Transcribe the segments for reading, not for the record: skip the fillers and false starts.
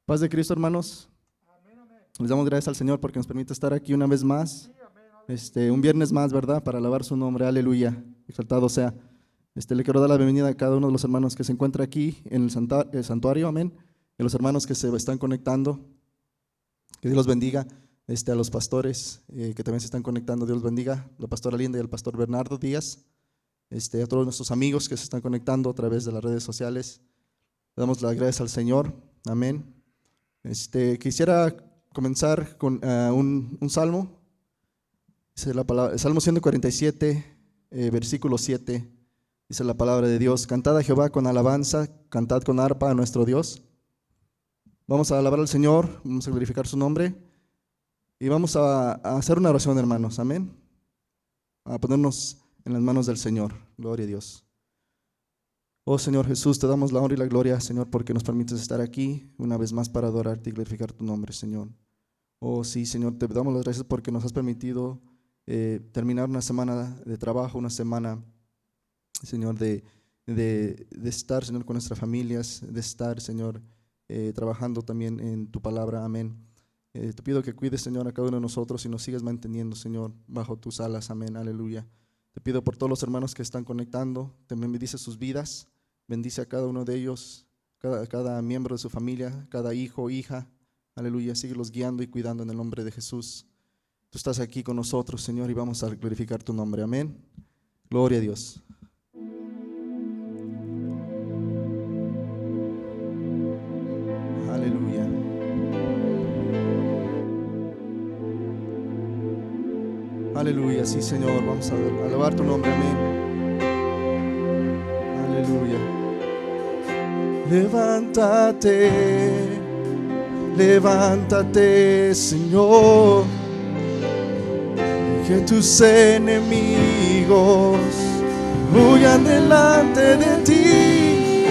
Paz de Cristo, hermanos. Les damos gracias al Señor porque nos permite estar aquí una vez más, un viernes más, ¿verdad? Para alabar su nombre, aleluya, exaltado sea. Le quiero dar la bienvenida a cada uno de los hermanos que se encuentra aquí en el santuario, amén, y a los hermanos que se están conectando, que Dios los bendiga, a los pastores que también se están conectando, Dios los bendiga, la pastora Linda y el pastor Bernardo Díaz, a todos nuestros amigos que se están conectando a través de las redes sociales, le damos las gracias al Señor, amén. Quisiera comenzar con un salmo, dice la palabra, Salmo 147, versículo 7, dice la palabra de Dios: cantad a Jehová con alabanza, cantad con arpa a nuestro Dios. Vamos a alabar al Señor, vamos a glorificar su nombre y vamos a hacer una oración, hermanos, amén, a ponernos en las manos del Señor. Gloria a Dios. Oh Señor Jesús, te damos la honra y la gloria, Señor, porque nos permites estar aquí una vez más para adorarte y glorificar tu nombre, Señor. Oh sí, Señor, te damos las gracias porque nos has permitido terminar una semana de trabajo, una semana, Señor, de estar, Señor, con nuestras familias, de estar, Señor, trabajando también en tu palabra, amén. Te pido que cuides, Señor, a cada uno de nosotros y nos sigas manteniendo, Señor, bajo tus alas, amén, aleluya. Te pido por todos los hermanos que están conectando, también bendice sus vidas, bendice a cada uno de ellos, cada miembro de su familia, cada hijo, hija, aleluya, síguelos guiando y cuidando en el nombre de Jesús. Tú estás aquí con nosotros, Señor, y vamos a glorificar tu nombre, amén. Gloria a Dios. Aleluya. Aleluya, sí, Señor, vamos a alabar tu nombre, amén. Aleluya. Levántate, levántate, Señor, que tus enemigos huyan delante de ti.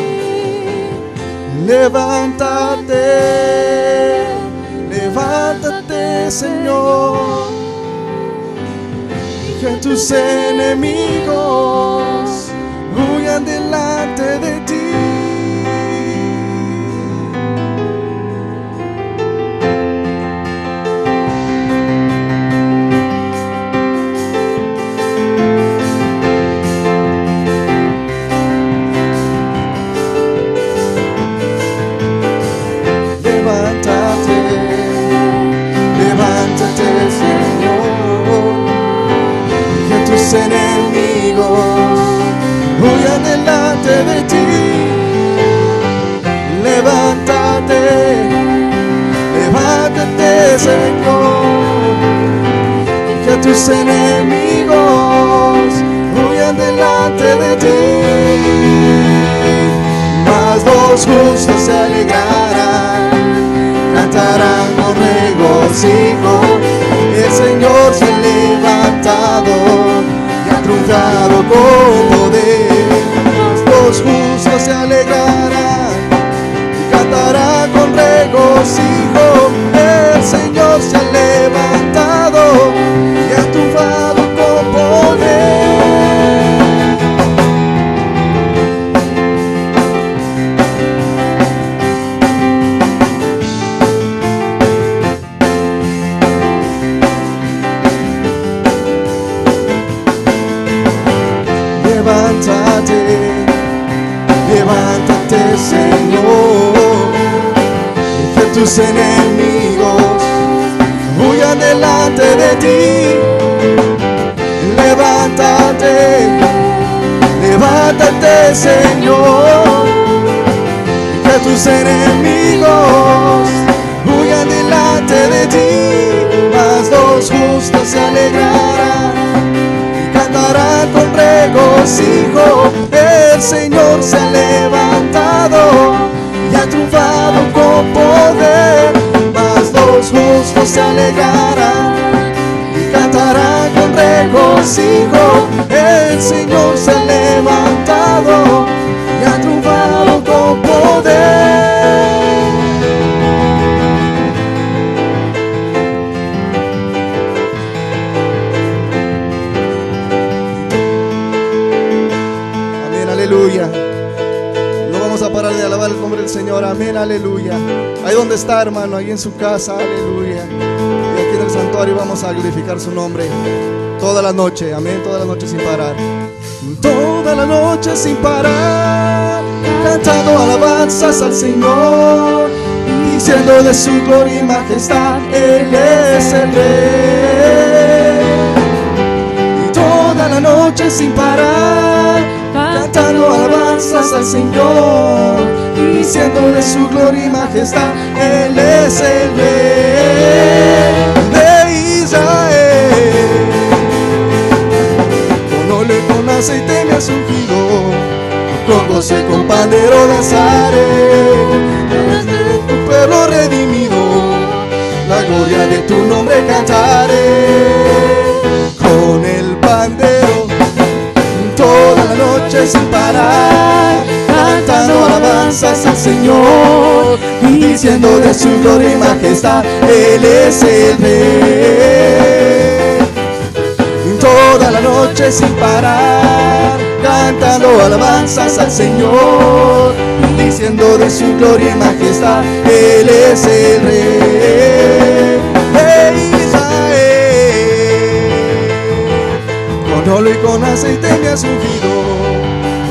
Levántate, levántate, Señor, que tus enemigos huyan delante de ti. Levántate, levántate, Señor, que tus enemigos huyan delante de ti. Levántate, levántate, Señor, que tus enemigos huyan delante de ti. Mas los justos se alegrarán, cantarán con regocijo. El Señor se ha levantado y ha triunfado con poder. Los justos se alegrarán y cantarán con regocijo. El Señor se ha levantado y ha triunfado con poder. Levántate, levántate, Señor, que tus enemigos huyan delante de ti. Levántate, levántate, Señor, que tus enemigos huyan delante de ti. Mas los justos se alegrarán, cantarán con regocijo. El Señor se ha levantado y ha triunfado con poder. Mas los justos se alegrarán y cantarán con regocijo. El Señor se ha levantado y ha triunfado con poder. Aleluya. No vamos a parar de alabar el nombre del Señor. amén, aleluya. Ahí donde está, hermano, ahí en su casa, aleluya. Y aquí en el santuario vamos a glorificar su nombre toda la noche, amén, toda la noche sin parar. Toda la noche sin parar, cantando alabanzas al Señor, diciendo de su gloria y majestad, Él es el Rey. Y toda la noche sin parar, cantando alabanzas al Señor, diciendo de su gloria y majestad, Él es el Rey de Israel. Con óleo y con aceite me has ungido, con gozo y con pandero danzaré, tu pueblo redimido, la gloria de tu nombre cantaré. Con el pandero toda la noche sin parar, cantando alabanzas al Señor, diciendo de su gloria y majestad, Él es el Rey. Toda la noche sin parar, cantando alabanzas al Señor, diciendo de su gloria y majestad, Él es el Rey de Israel. Con óleo y con aceite me has ungido,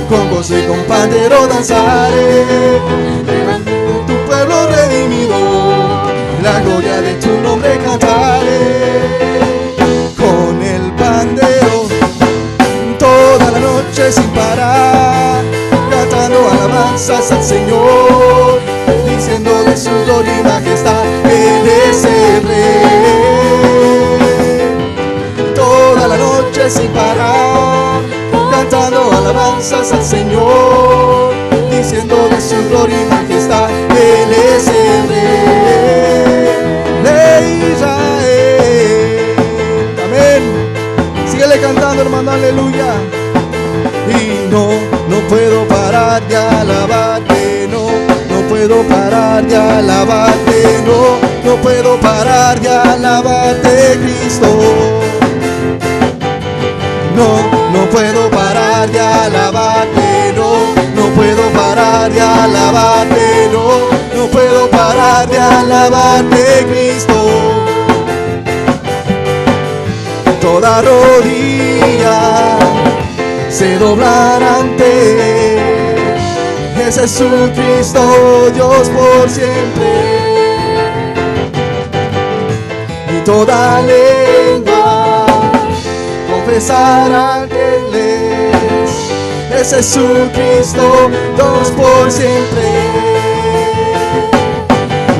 con gozo y con pandero danzaré, tu pueblo redimido, la gloria de tu nombre cantaré. Con el pandero toda la noche sin parar, cantando alabanzas al Señor, diciendo de su gloria y majestad, Él es el Rey. Toda la noche sin parar, cantando alabanzas al Señor, diciendo de su gloria y majestad, Él es el Rey de Israel. Amén. Síguele cantando, hermano, aleluya. Y no puedo parar de alabarte, no puedo parar de alabarte, no puedo parar de alabarte, Cristo. No puedo parar de alabarte, no puedo parar de alabarte, no puedo parar de alabarte, Cristo. Toda rodilla se doblará ante Jesucristo, Dios por siempre. Y toda lengua confesará que Él es Jesucristo, Dios por siempre.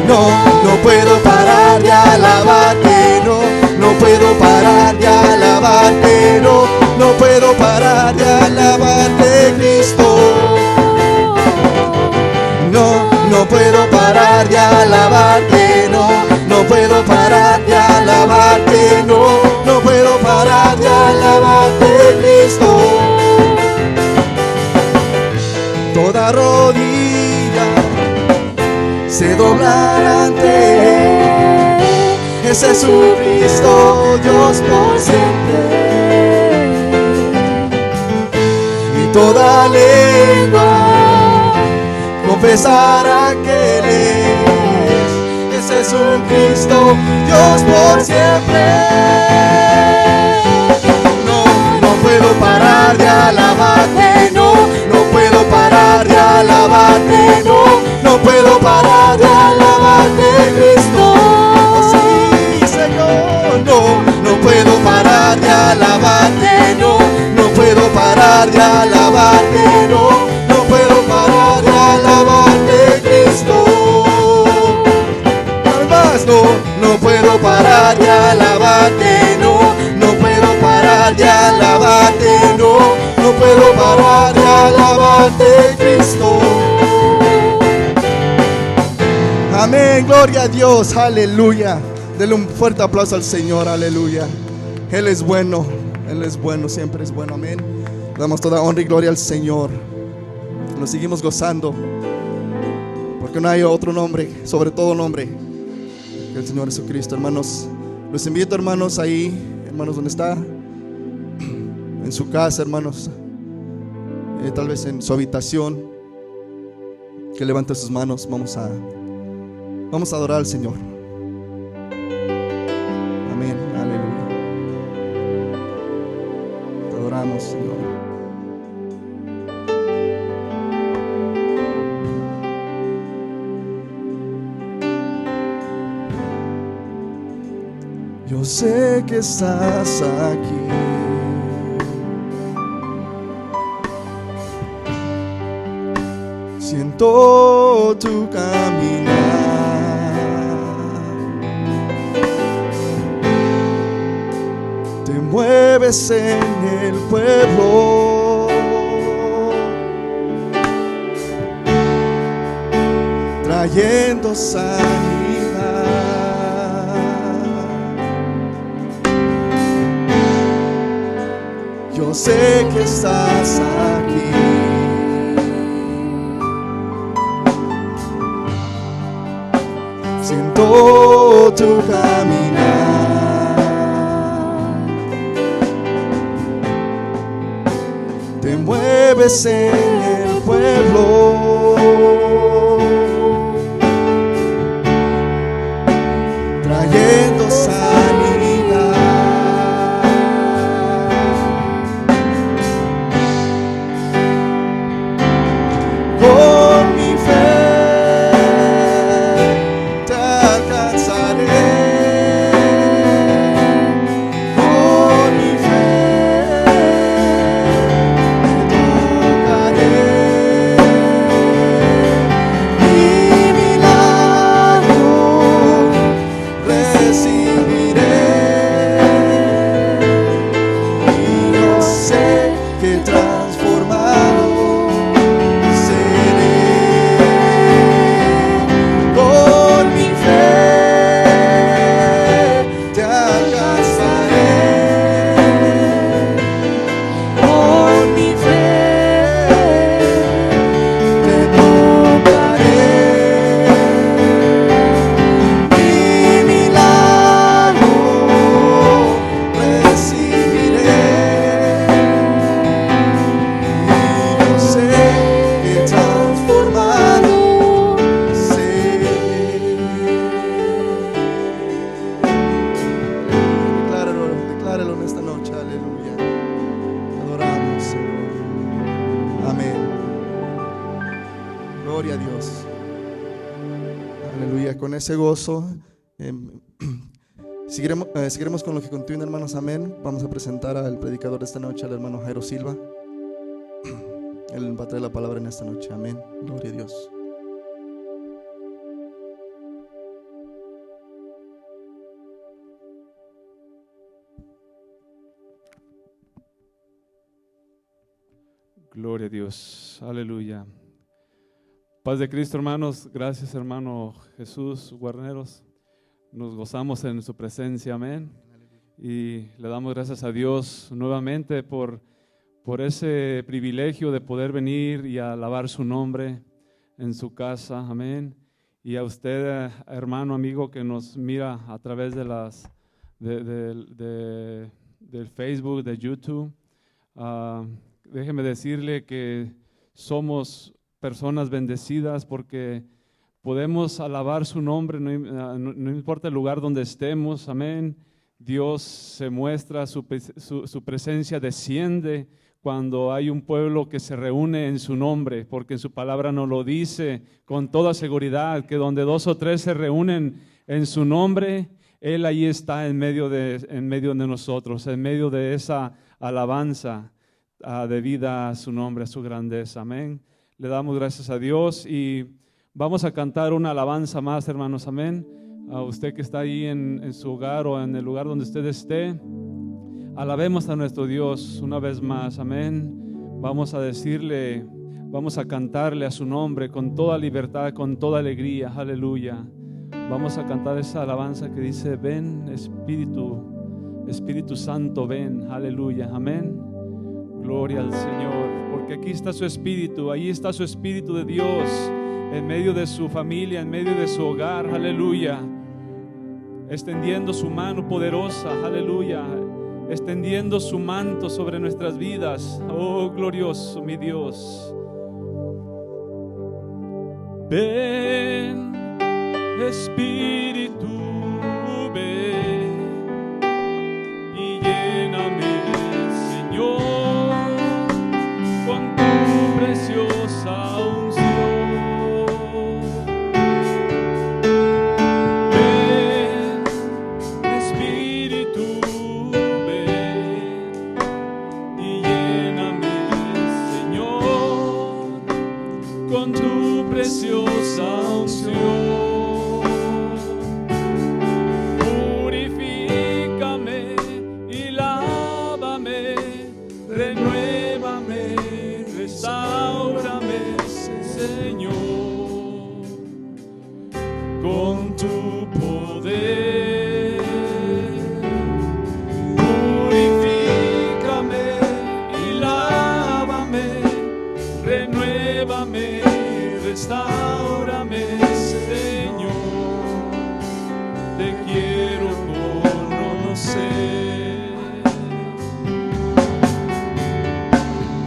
No puedo parar de alabarte, no puedo parar de alabarte, no puedo parar de alabarte, Cristo. No puedo parar de alabarte, no puedo parar de alabarte, no puedo parar de alabarte, Cristo. Toda rodilla se doblará ante Jesucristo, Dios por siempre. Y toda lengua confesará que Él es Jesucristo, Dios por siempre. No puedo parar de alabarte, no puedo parar de alabarte, no puedo parar de alabarte, Cristo. Oh sí, Señor, no puedo parar de alabarte, no puedo parar de alabarte, no puedo parar de alabarte, Cristo. Además, no puedo parar de alabarte, no puedo parar de alabarte, no puedo parar de alabarte, Cristo. Amén, gloria a Dios, aleluya. Dele un fuerte aplauso al Señor, aleluya. Él es bueno, siempre es bueno, amén. Damos toda honra y gloria al Señor. Nos seguimos gozando, porque no hay otro nombre, sobre todo nombre, que el Señor Jesucristo. Hermanos, los invito, hermanos, ahí, hermanos, donde está, en su casa, hermanos, tal vez en su habitación, que levante sus manos. Vamos a adorar al Señor. Amén, aleluya. Te adoramos, Señor. Yo sé que estás aquí. Siento tu caminar. Te mueves en el pueblo, trayendo sanidad. Yo sé que estás aquí. Siento tu caminar. Te mueves en el pueblo, trayendo sanidad. Con mi fe te alcanzaré. Con mi fe te tocaré. Mi milagro recibiré. Y yo sé que transformado seré. Con mi fe te alcanzaré. Con mi fe te tocaré. Mi milagro recibiré. Y yo sé que transformado seré. Decláralo en esta noche, aleluya. Te adoramos, Señor. Amén. Gloria a Dios. Aleluya. Con ese gozo seguiremos con lo que continúa, hermanos. Amén. Vamos a presentar al predicador de esta noche, al hermano Jairo Silva. Él va a traer la palabra en esta noche. Amén. Gloria a Dios. Gloria a Dios, aleluya. Paz de Cristo, hermanos. Gracias, hermano Jesús Guarneros. Nos gozamos en su presencia, amén. Y le damos gracias a Dios nuevamente por ese privilegio de poder venir y alabar su nombre en su casa, amén. Y a usted, hermano, amigo, que nos mira a través del Facebook, de YouTube. Déjeme decirle que somos personas bendecidas porque podemos alabar su nombre, no importa el lugar donde estemos, amén. Dios se muestra, su presencia desciende cuando hay un pueblo que se reúne en su nombre, porque en su palabra nos lo dice con toda seguridad, que donde 2 o 3 se reúnen en su nombre, Él ahí está en medio de nosotros, en medio de esa alabanza debida a su nombre, a su grandeza, amén. Le damos gracias a Dios y vamos a cantar una alabanza más, hermanos, amén. A usted que está ahí en su hogar o en el lugar donde usted esté, alabemos a nuestro Dios una vez más, amén. Vamos a decirle, vamos a cantarle a su nombre con toda libertad, con toda alegría, aleluya. Vamos a cantar esa alabanza que dice: ven Espíritu Santo, ven, aleluya, amén. Gloria al Señor, porque aquí está su Espíritu, ahí está su Espíritu de Dios, en medio de su familia, en medio de su hogar, aleluya, extendiendo su mano poderosa, aleluya, extendiendo su manto sobre nuestras vidas. Oh, glorioso mi Dios. Ven, Espíritu, ven y lléname, Señor, con tu preciosa unción. Ven, Espíritu, ven y lléname, Señor, con tu preciosa unción. Purifícame y lávame, renuévame, restáurame, Señor, con tu poder. Purifícame y lávame, renuévame, restáurame, Señor, te quiero conocer.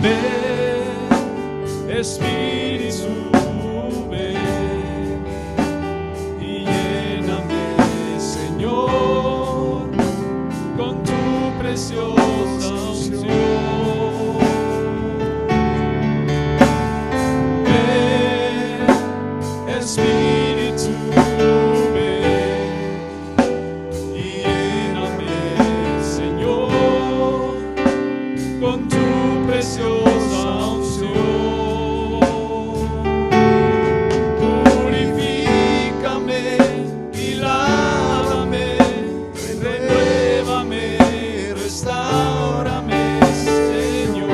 Ven, Espíritu, ven y lléname, Señor, con tu preciosa unción. Espíritu, ven y lléname, Señor, con tu preciosa unción. Purifícame y lávame, renuévame, restáurame, Señor,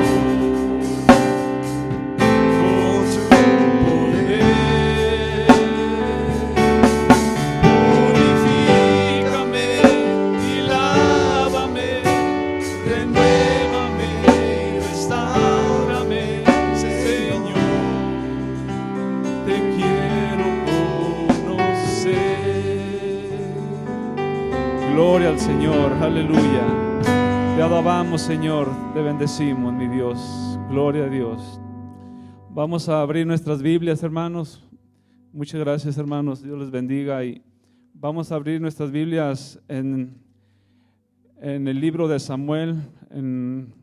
con tu poder. Gloria al Señor, aleluya. Te alabamos, Señor, te bendecimos, mi Dios. Gloria a Dios. Vamos a abrir nuestras Biblias, hermanos. Muchas gracias, hermanos. Dios les bendiga. Y vamos a abrir nuestras Biblias en el libro de Samuel, en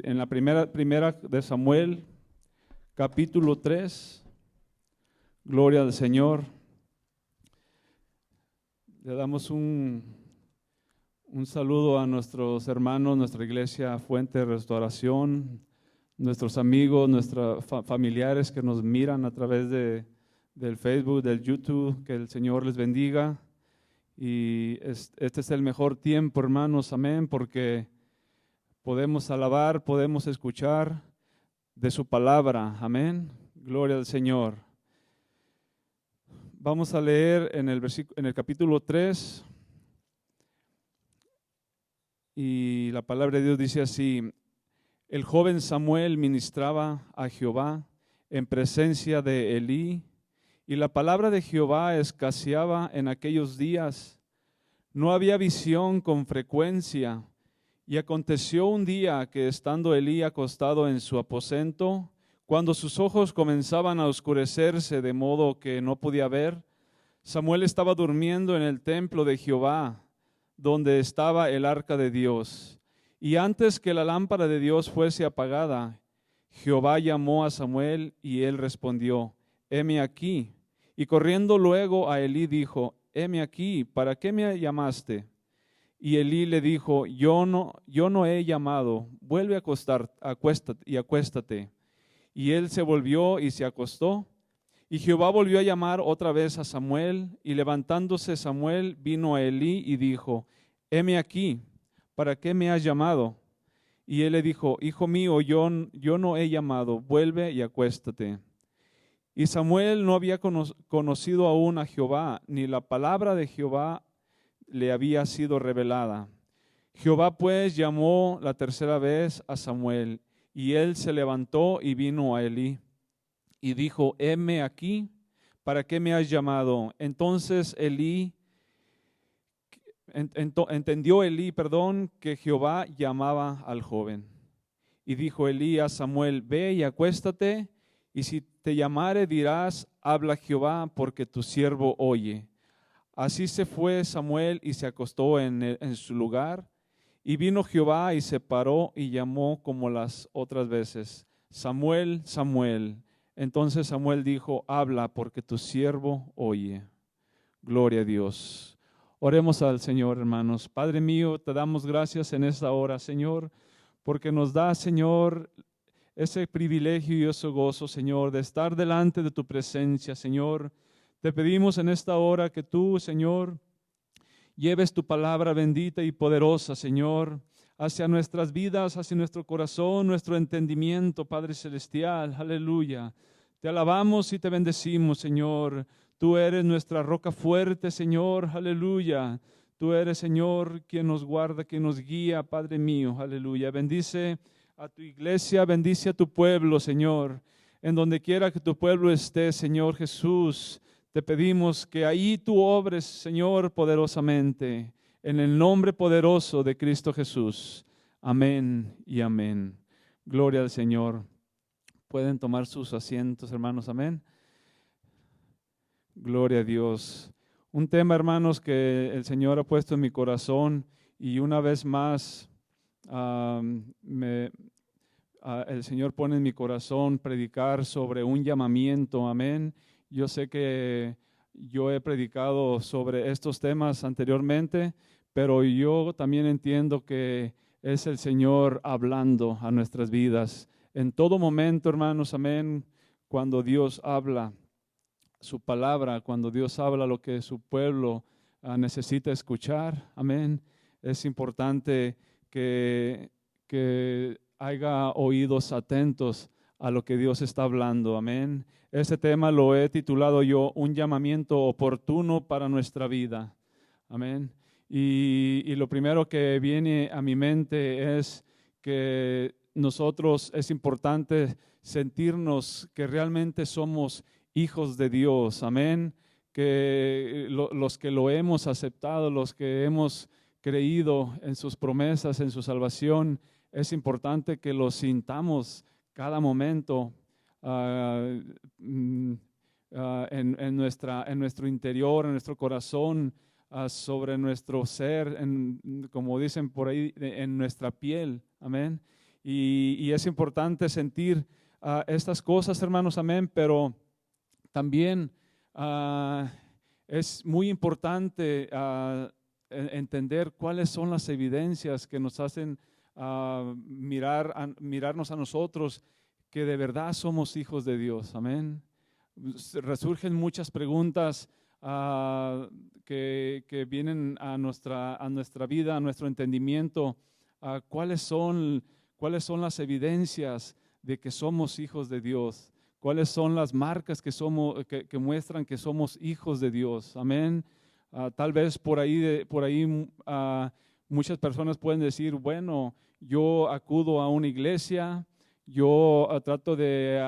la primera de Samuel, capítulo 3. Gloria al Señor. Le damos un saludo a nuestros hermanos, nuestra iglesia Fuente de Restauración, nuestros amigos, nuestros familiares que nos miran a través del Facebook, del YouTube. Que el Señor les bendiga. Y este es el mejor tiempo, hermanos, amén, porque podemos alabar, podemos escuchar de su palabra, amén. Gloria al Señor. Vamos a leer en el capítulo 3, y la palabra de Dios dice así: el joven Samuel ministraba a Jehová en presencia de Elí, y la palabra de Jehová escaseaba en aquellos días. No había visión con frecuencia, y aconteció un día que, estando Elí acostado en su aposento, cuando sus ojos comenzaban a oscurecerse de modo que no podía ver, Samuel estaba durmiendo en el templo de Jehová, donde estaba el arca de Dios. Y antes que la lámpara de Dios fuese apagada, Jehová llamó a Samuel, y él respondió: heme aquí. Y corriendo luego a Elí dijo: heme aquí, ¿para qué me llamaste? Y Elí le dijo: yo no he llamado, vuelve a acuéstate. Y él se volvió y se acostó. Y Jehová volvió a llamar otra vez a Samuel, y levantándose Samuel vino a Elí y dijo: heme aquí, ¿para qué me has llamado? Y él le dijo: hijo mío, yo no he llamado, vuelve y acuéstate. Y Samuel no había conocido aún a Jehová, ni la palabra de Jehová le había sido revelada. Jehová pues llamó la tercera vez a Samuel, y él se levantó y vino a Elí, y dijo: heme aquí, ¿para qué me has llamado? Entonces entendió Elí, que Jehová llamaba al joven. Y dijo Elí a Samuel: ve y acuéstate, y si te llamare dirás, habla Jehová, porque tu siervo oye. Así se fue Samuel y se acostó en su lugar. Y vino Jehová y se paró y llamó como las otras veces, Samuel, Samuel. Entonces Samuel dijo, habla, porque tu siervo oye. Gloria a Dios. Oremos al Señor, hermanos. Padre mío, te damos gracias en esta hora, Señor, porque nos da, Señor, ese privilegio y ese gozo, Señor, de estar delante de tu presencia, Señor. Te pedimos en esta hora que tú, Señor, lleves tu palabra bendita y poderosa, Señor, hacia nuestras vidas, hacia nuestro corazón, nuestro entendimiento, Padre Celestial. Aleluya. Te alabamos y te bendecimos, Señor. Tú eres nuestra roca fuerte, Señor. Aleluya. Tú eres, Señor, quien nos guarda, quien nos guía, Padre mío. Aleluya. Bendice a tu iglesia, bendice a tu pueblo, Señor. En donde quiera que tu pueblo esté, Señor Jesús, te pedimos que ahí tú obres, Señor, poderosamente, en el nombre poderoso de Cristo Jesús. Amén y amén. Gloria al Señor. Pueden tomar sus asientos, hermanos. Amén. Gloria a Dios. Un tema, hermanos, que el Señor ha puesto en mi corazón y una vez más el Señor pone en mi corazón predicar sobre un llamamiento. Amén. Yo sé que yo he predicado sobre estos temas anteriormente, pero yo también entiendo que es el Señor hablando a nuestras vidas. En todo momento, hermanos, amén, cuando Dios habla su palabra, cuando Dios habla lo que su pueblo necesita escuchar, amén, es importante que haya oídos atentos a lo que Dios está hablando, amén. Este tema lo he titulado yo, un llamamiento oportuno para nuestra vida, amén. Y lo primero que viene a mi mente es que nosotros es importante sentirnos que realmente somos hijos de Dios, amén. Que los que lo hemos aceptado, los que hemos creído en sus promesas, en su salvación, es importante que lo sintamos cada momento en nuestro interior, en nuestro corazón, sobre nuestro ser, como dicen por ahí, en nuestra piel, amén. Y es importante sentir estas cosas, hermanos, amén, pero también es muy importante entender cuáles son las evidencias que nos hacen mirarnos a nosotros que de verdad somos hijos de Dios, amén. Resurgen muchas preguntas que vienen a nuestra vida, a nuestro entendimiento. ¿Cuáles son las evidencias de que somos hijos de Dios? ¿Cuáles son las marcas que muestran que somos hijos de Dios? Amén. Tal vez por ahí muchas personas pueden decir, bueno, yo acudo a una iglesia, yo trato de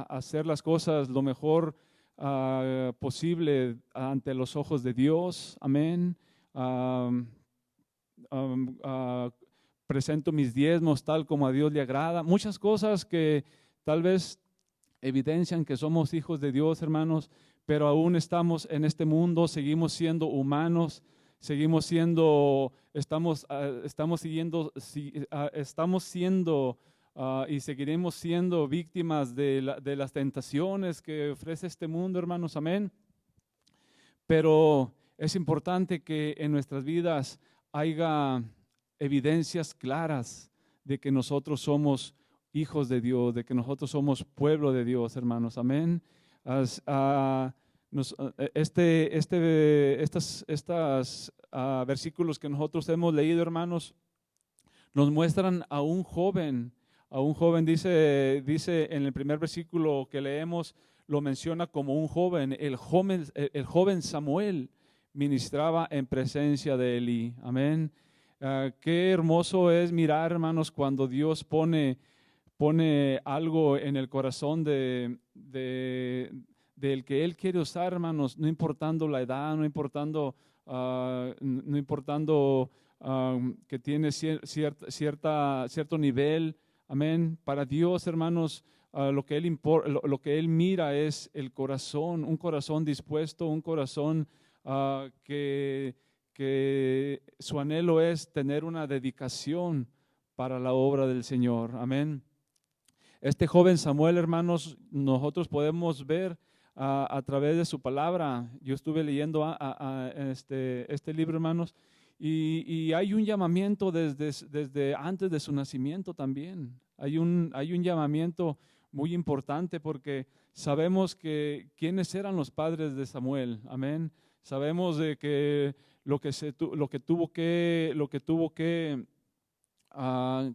hacer las cosas lo mejor posible ante los ojos de Dios, amén. Presento mis diezmos tal como a Dios le agrada. Muchas cosas que tal vez evidencian que somos hijos de Dios, hermanos, pero aún estamos en este mundo, seguimos siendo humanos, estamos siendo y seguiremos siendo víctimas de las tentaciones que ofrece este mundo, hermanos, amén. Pero es importante que en nuestras vidas haya evidencias claras de que nosotros somos hijos de Dios, de que nosotros somos pueblo de Dios, hermanos, amén. Estos versículos que nosotros hemos leído, hermanos, nos muestran a un joven, dice en el primer versículo que leemos, lo menciona como un joven, el joven Samuel ministraba en presencia de Elí, amén. Qué hermoso es mirar, hermanos, cuando Dios pone algo en el corazón del que Él quiere usar, hermanos, no importando la edad, no importando que tiene cierto nivel, amén. Para Dios, hermanos, lo que Él mira es el corazón, un corazón dispuesto, un corazón que su anhelo es tener una dedicación para la obra del Señor. Amén. Este joven Samuel, hermanos, nosotros podemos ver a través de su palabra. Yo estuve leyendo este libro, hermanos, y hay un llamamiento desde antes de su nacimiento también. Hay un llamamiento muy importante porque sabemos que quiénes eran los padres de Samuel. Amén. Sabemos de que lo que tuvo que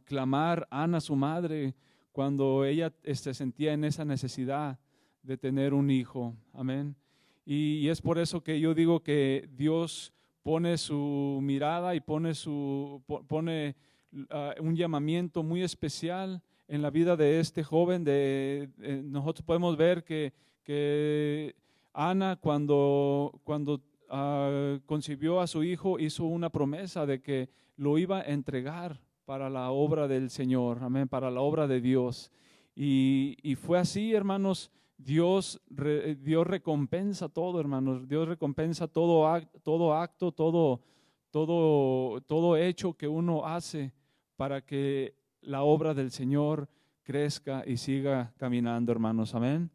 clamar Ana, su madre, cuando ella se sentía en esa necesidad de tener un hijo. Amén. Y es por eso que yo digo que Dios pone su mirada y pone un llamamiento muy especial en la vida de este joven. Nosotros podemos ver que Ana, cuando concibió a su hijo, hizo una promesa de que lo iba a entregar para la obra del Señor, amén, para la obra de Dios. Y fue así, hermanos. Dios recompensa todo, hermanos. Dios recompensa todo acto, todo hecho que uno hace para que la obra del Señor crezca y siga caminando, hermanos. Amén.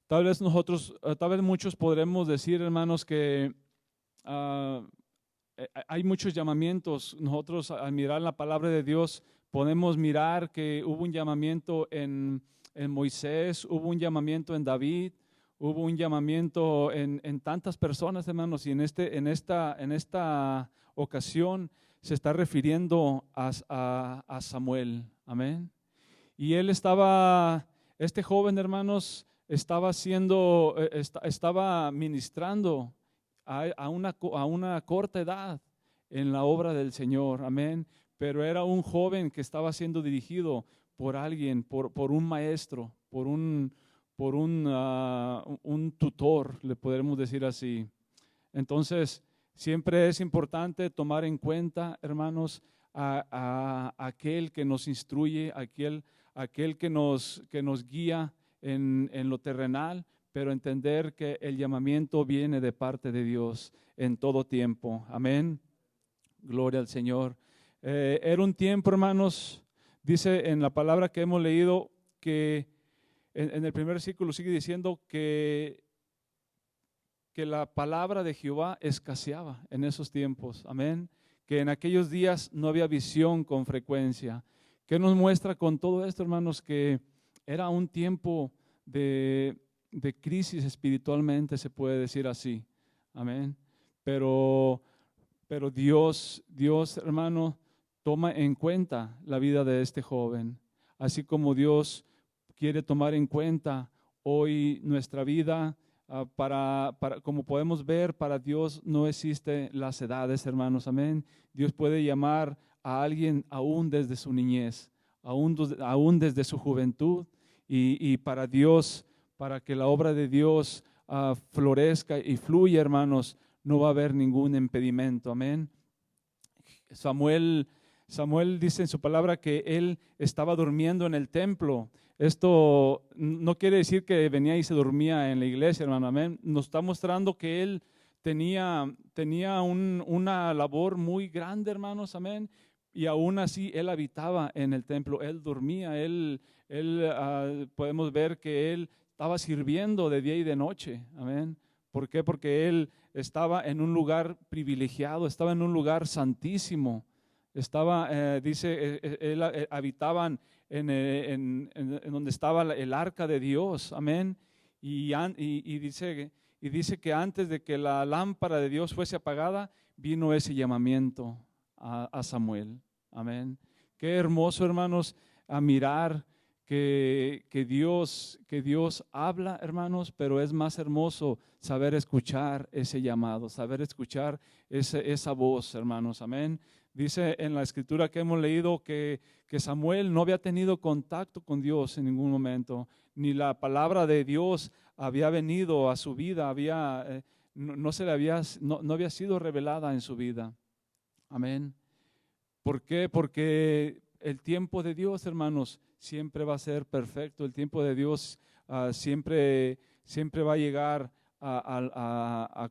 Tal vez muchos podremos decir, hermanos, que hay muchos llamamientos. Nosotros, al mirar la palabra de Dios, podemos mirar que hubo un llamamiento en Moisés, hubo un llamamiento en David, hubo un llamamiento en tantas personas, hermanos, y en esta ocasión se está refiriendo a Samuel. Amén. Y este joven, hermanos, estaba ministrando a una corta edad en la obra del Señor. Amén. Pero era un joven que estaba siendo dirigido por alguien, por un maestro, por un tutor, le podemos decir así. Entonces, siempre es importante tomar en cuenta, hermanos, a aquel que nos instruye, aquel que nos guía en lo terrenal, pero entender que el llamamiento viene de parte de Dios en todo tiempo. Amén. Gloria al Señor. Era un tiempo, hermanos, dice en la palabra que hemos leído que en el primer versículo sigue diciendo que la palabra de Jehová escaseaba en esos tiempos. Amén. Que en aquellos días no había visión con frecuencia. ¿Qué nos muestra con todo esto, hermanos? Que era un tiempo de crisis espiritualmente, se puede decir así. Amén. Pero Dios, hermano, toma en cuenta la vida de este joven, así como Dios quiere tomar en cuenta hoy nuestra vida. Como podemos ver, para Dios no existen las edades, hermanos. Amén. Dios puede llamar a alguien aún desde su niñez, aún desde su juventud, y para Dios, para que la obra de Dios florezca y fluya, hermanos, no va a haber ningún impedimento. Amén. Samuel dice en su palabra que él estaba durmiendo en el templo. Esto no quiere decir que venía y se dormía en la iglesia, hermano. Amén. Nos está mostrando que él tenía una labor muy grande, hermanos. Amén. Y aún así él habitaba en el templo, él dormía, podemos ver que él estaba sirviendo de día y de noche. Amén. ¿Por qué? Porque él estaba en un lugar privilegiado, estaba en un lugar santísimo. Habitaban en donde estaba el arca de Dios. Amén. Y dice que antes de que la lámpara de Dios fuese apagada, vino ese llamamiento a Samuel. Amén. Qué hermoso, hermanos, a mirar que Dios habla, hermanos, pero es más hermoso saber escuchar ese llamado, saber escuchar esa voz, hermanos. Amén. Dice en la escritura que hemos leído que Samuel no había tenido contacto con Dios en ningún momento, ni la palabra de Dios había venido a su vida, no había sido revelada en su vida. Amén. ¿Por qué? Porque el tiempo de Dios, hermanos, siempre va a ser perfecto. El tiempo de Dios siempre va a llegar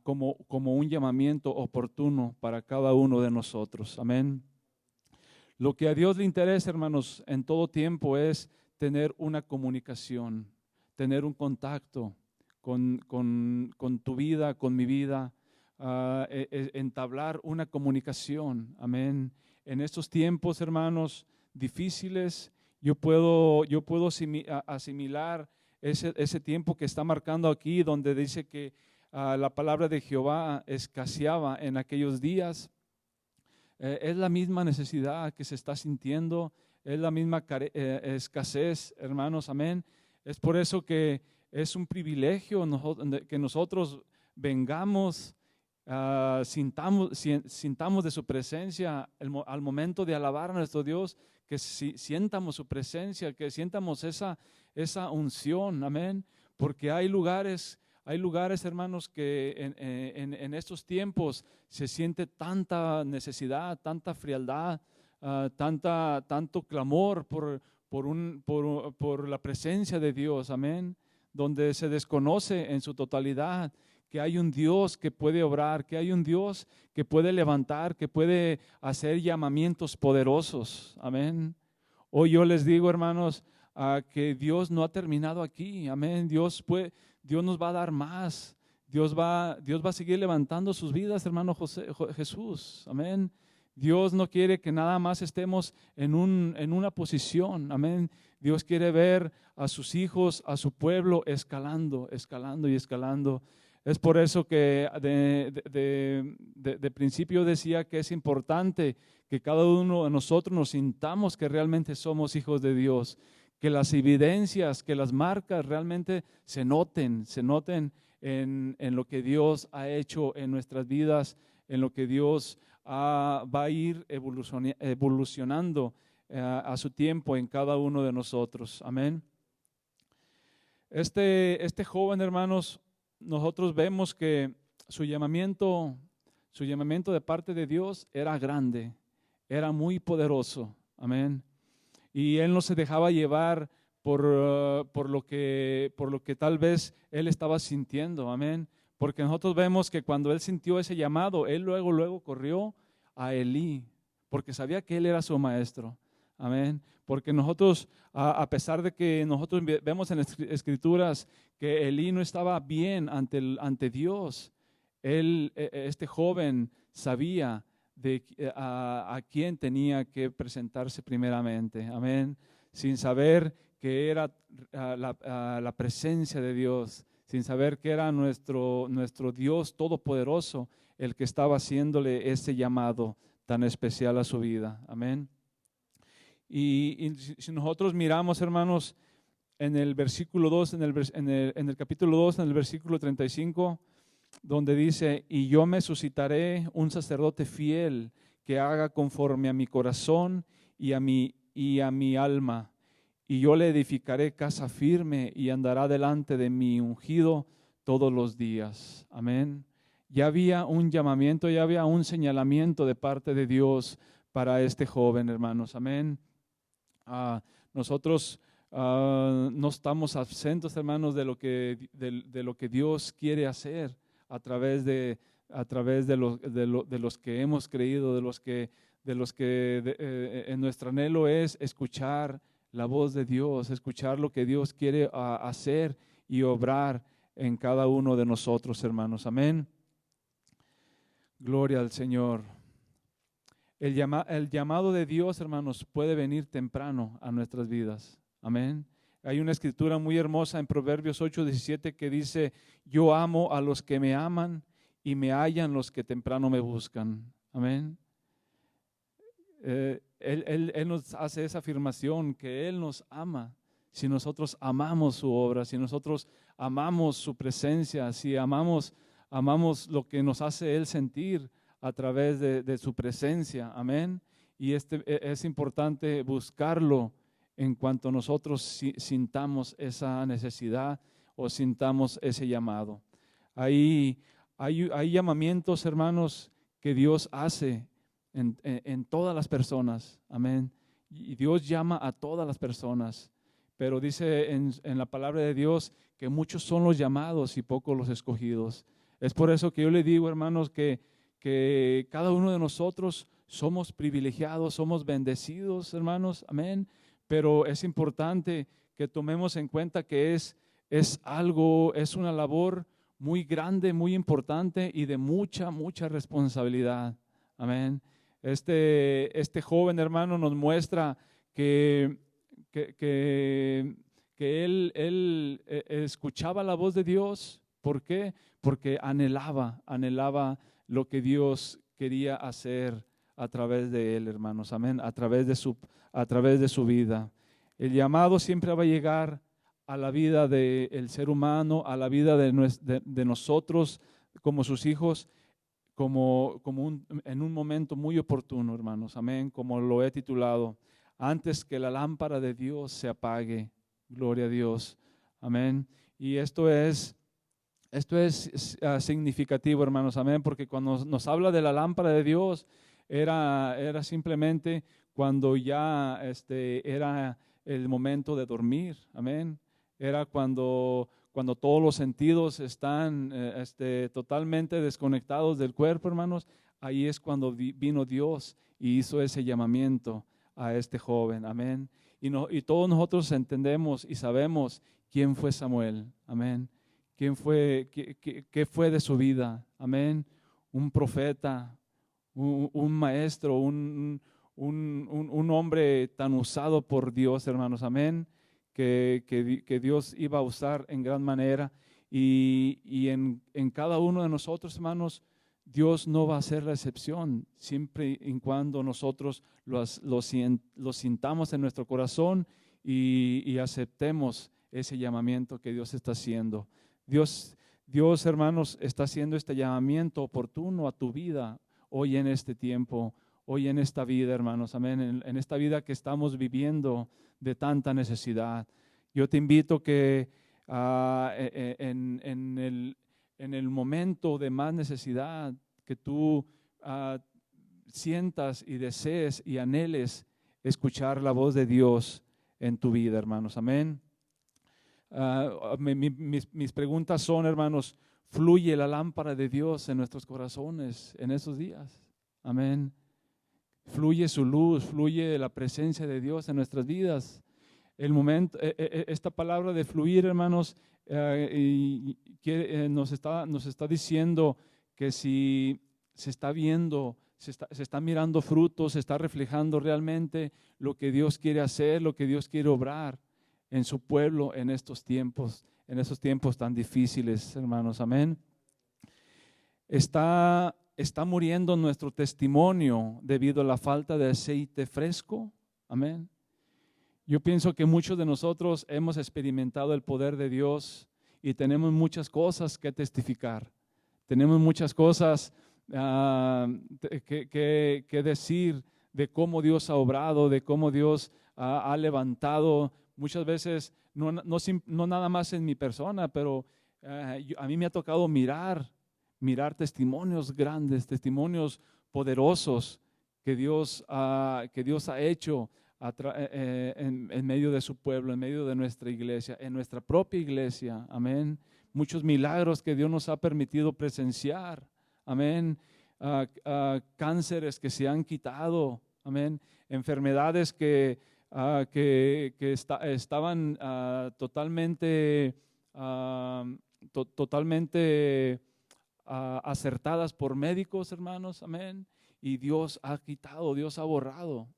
como un llamamiento oportuno para cada uno de nosotros. Amén. Lo que a Dios le interesa, hermanos, en todo tiempo es tener una comunicación, tener un contacto con tu vida, con mi vida, entablar una comunicación. Amén. En estos tiempos, hermanos, difíciles, yo puedo asimilar ese tiempo que está marcando aquí, donde dice que la palabra de Jehová escaseaba en aquellos días. Es la misma necesidad que se está sintiendo, es la misma escasez, hermanos, amén. Es por eso que es un privilegio que nosotros vengamos, sintamos de su presencia al momento de alabar a nuestro Dios, que sientamos su presencia, que sientamos esa unción, amén. Porque hay lugares, hermanos, que en estos tiempos se siente tanta necesidad, tanta frialdad, tanto clamor por la presencia de Dios, amén, donde se desconoce en su totalidad que hay un Dios que puede obrar, que hay un Dios que puede levantar, que puede hacer llamamientos poderosos, amén. Hoy yo les digo, hermanos, que Dios no ha terminado aquí, amén. Dios nos va a dar más. Dios va a seguir levantando sus vidas, hermano Jesús, amén. Dios no quiere que nada más estemos en una posición, amén. Dios quiere ver a sus hijos, a su pueblo escalando y escalando. Es por eso que de principio decía que es importante que cada uno de nosotros nos sintamos que realmente somos hijos de Dios, que las evidencias, que las marcas realmente se noten en lo que Dios ha hecho en nuestras vidas, en lo que Dios va a ir evolucionando a su tiempo en cada uno de nosotros. Amén. Este joven, hermanos, nosotros vemos que su llamamiento de parte de Dios era grande, era muy poderoso. Amén. Y él no se dejaba llevar por lo que tal vez él estaba sintiendo. Amén. Porque nosotros vemos que cuando él sintió ese llamado, él luego corrió a Elí, porque sabía que él era su maestro. Amén. Porque nosotros, a pesar de que nosotros vemos en las Escrituras que Elí no estaba bien ante Dios, este joven sabía a quién tenía que presentarse primeramente. Amén. Sin saber que era la presencia de Dios, sin saber que era nuestro Dios todopoderoso el que estaba haciéndole ese llamado tan especial a su vida. Amén. Y si nosotros miramos, hermanos, en el versículo 2, en el capítulo 2, en el versículo 35, donde dice: y yo me suscitaré un sacerdote fiel que haga conforme a mi corazón y a mi alma, y yo le edificaré casa firme y andará delante de mi ungido todos los días. Amén. Ya había un llamamiento, ya había un señalamiento de parte de Dios para este joven, hermanos. Amén. Nosotros no estamos absentos, hermanos, de lo que Dios quiere hacer a través de los que hemos creído, de los que en nuestro anhelo es escuchar la voz de Dios, escuchar lo que Dios quiere hacer y obrar en cada uno de nosotros, hermanos. Amén. Gloria al Señor. El llamado de Dios, hermanos, puede venir temprano a nuestras vidas. Amén. Hay una escritura muy hermosa en Proverbios 8:17 que dice: yo amo a los que me aman y me hallan los que temprano me buscan. Amén. Él nos hace esa afirmación, que Él nos ama. Si nosotros amamos su obra, si nosotros amamos su presencia, si amamos lo que nos hace Él sentir a través de su presencia. Amén. Y es importante buscarlo en cuanto nosotros sintamos esa necesidad o sintamos ese llamado. Hay llamamientos, hermanos, que Dios hace en todas las personas. Amén. Y Dios llama a todas las personas, pero dice en la palabra de Dios que muchos son los llamados y pocos los escogidos. Es por eso que yo le digo, hermanos, que cada uno de nosotros somos privilegiados, somos bendecidos, hermanos, amén. Pero es importante que tomemos en cuenta que es una labor muy grande, muy importante y de mucha, mucha responsabilidad, amén. Este joven hermano nos muestra que él escuchaba la voz de Dios. ¿Por qué? Porque anhelaba lo que Dios quería hacer a través de él, hermanos, amén, a través de su vida. El llamado siempre va a llegar a la vida del ser humano, a la vida de nosotros como sus hijos, en un momento muy oportuno, hermanos, amén, como lo he titulado, antes que la lámpara de Dios se apague. Gloria a Dios, amén. Y esto es significativo, hermanos, amén, porque cuando nos habla de la lámpara de Dios, era simplemente cuando ya era el momento de dormir, amén. Era cuando todos los sentidos están totalmente desconectados del cuerpo, hermanos. Ahí es cuando vino Dios y hizo ese llamamiento a este joven, amén. Y todos nosotros entendemos y sabemos quién fue Samuel, amén. ¿Quién fue, qué fue de su vida? Amén. Un profeta, un maestro, un hombre tan usado por Dios, hermanos. Amén. Que Dios iba a usar en gran manera. Y en cada uno de nosotros, hermanos, Dios no va a ser la excepción, siempre y cuando nosotros lo sintamos en nuestro corazón y aceptemos ese llamamiento que Dios está haciendo. Dios, hermanos, está haciendo este llamamiento oportuno a tu vida hoy en este tiempo, hoy en esta vida, hermanos, amén, en esta vida que estamos viviendo de tanta necesidad. Yo te invito que en el momento de más necesidad, que tú sientas y desees y anheles escuchar la voz de Dios en tu vida, hermanos, amén. Mis preguntas son, hermanos, ¿fluye la lámpara de Dios en nuestros corazones en esos días? Amén. Fluye su luz, fluye la presencia de Dios en nuestras vidas. Esta palabra de fluir, hermanos, nos está diciendo que si se está viendo, se está mirando frutos, se está reflejando realmente lo que Dios quiere hacer, lo que Dios quiere obrar en su pueblo en esos tiempos tan difíciles, hermanos, amén. Está muriendo nuestro testimonio debido a la falta de aceite fresco, amén. Yo pienso que muchos de nosotros hemos experimentado el poder de Dios y tenemos muchas cosas que testificar, tenemos muchas cosas que decir de cómo Dios ha obrado, de cómo Dios ha levantado. Muchas veces, no nada más en mi persona, pero a mí me ha tocado mirar testimonios grandes, testimonios poderosos que Dios ha hecho en medio de su pueblo, en medio de nuestra iglesia, en nuestra propia iglesia, amén. Muchos milagros que Dios nos ha permitido presenciar, amén. Cánceres que se han quitado, amén. Enfermedades que estaban totalmente acertadas por médicos, hermanos, amén. Y Dios ha quitado, Dios ha borrado.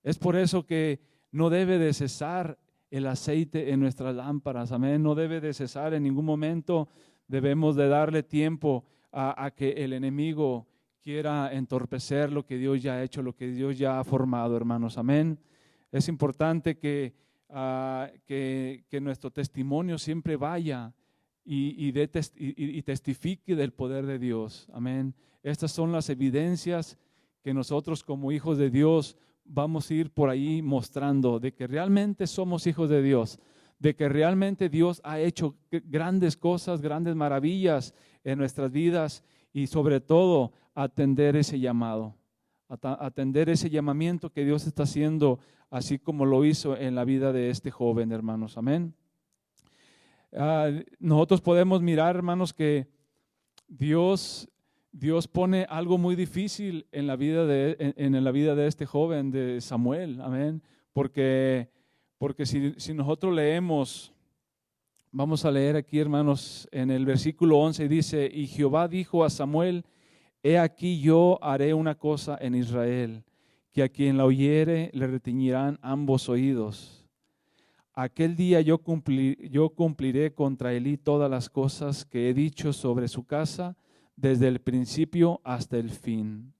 Es por eso que no debe de cesar el aceite en nuestras lámparas, amén. No debe de cesar en ningún momento. Debemos de darle tiempo a que el enemigo quiera entorpecer lo que Dios ya ha hecho, lo que Dios ya ha formado, hermanos, amén. Es importante que nuestro testimonio siempre vaya y testifique del poder de Dios. Amén. Estas son las evidencias que nosotros como hijos de Dios vamos a ir por ahí mostrando de que realmente somos hijos de Dios, de que realmente Dios ha hecho grandes cosas, grandes maravillas en nuestras vidas y sobre todo atender ese llamado. Atender ese llamamiento que Dios está haciendo así como lo hizo en la vida de este joven, hermanos. Amén. Nosotros podemos mirar, hermanos, que Dios pone algo muy difícil en la vida de este joven, de Samuel. Amén. Porque si nosotros leemos, vamos a leer aquí, hermanos, en el versículo 11 dice: y Jehová dijo a Samuel: he aquí yo haré una cosa en Israel, que a quien la oyere le retiñirán ambos oídos. Aquel día yo cumpliré contra Elí todas las cosas que he dicho sobre su casa, desde el principio hasta el fin.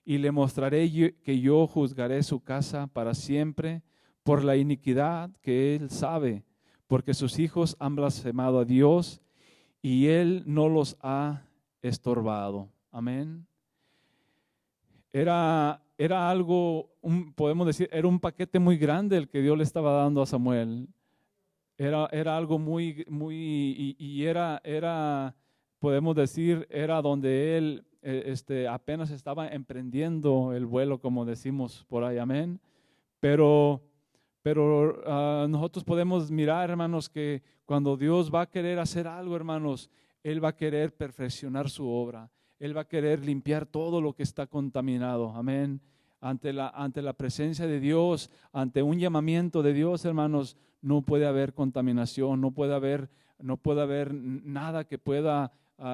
Y le mostraré que yo juzgaré su casa para siempre por la iniquidad que él sabe, porque sus hijos han blasfemado a Dios y él no los ha estorbado. Amén. Era algo, podemos decir, era un paquete muy grande el que Dios le estaba dando a Samuel. Era algo muy, y era, podemos decir, era donde él apenas estaba emprendiendo el vuelo, como decimos por ahí, amén. Pero nosotros podemos mirar, hermanos, que cuando Dios va a querer hacer algo, hermanos, Él va a querer perfeccionar su obra. Él va a querer limpiar todo lo que está contaminado, amén. Ante la presencia de Dios, ante un llamamiento de Dios, hermanos, no puede haber contaminación, no puede haber nada que pueda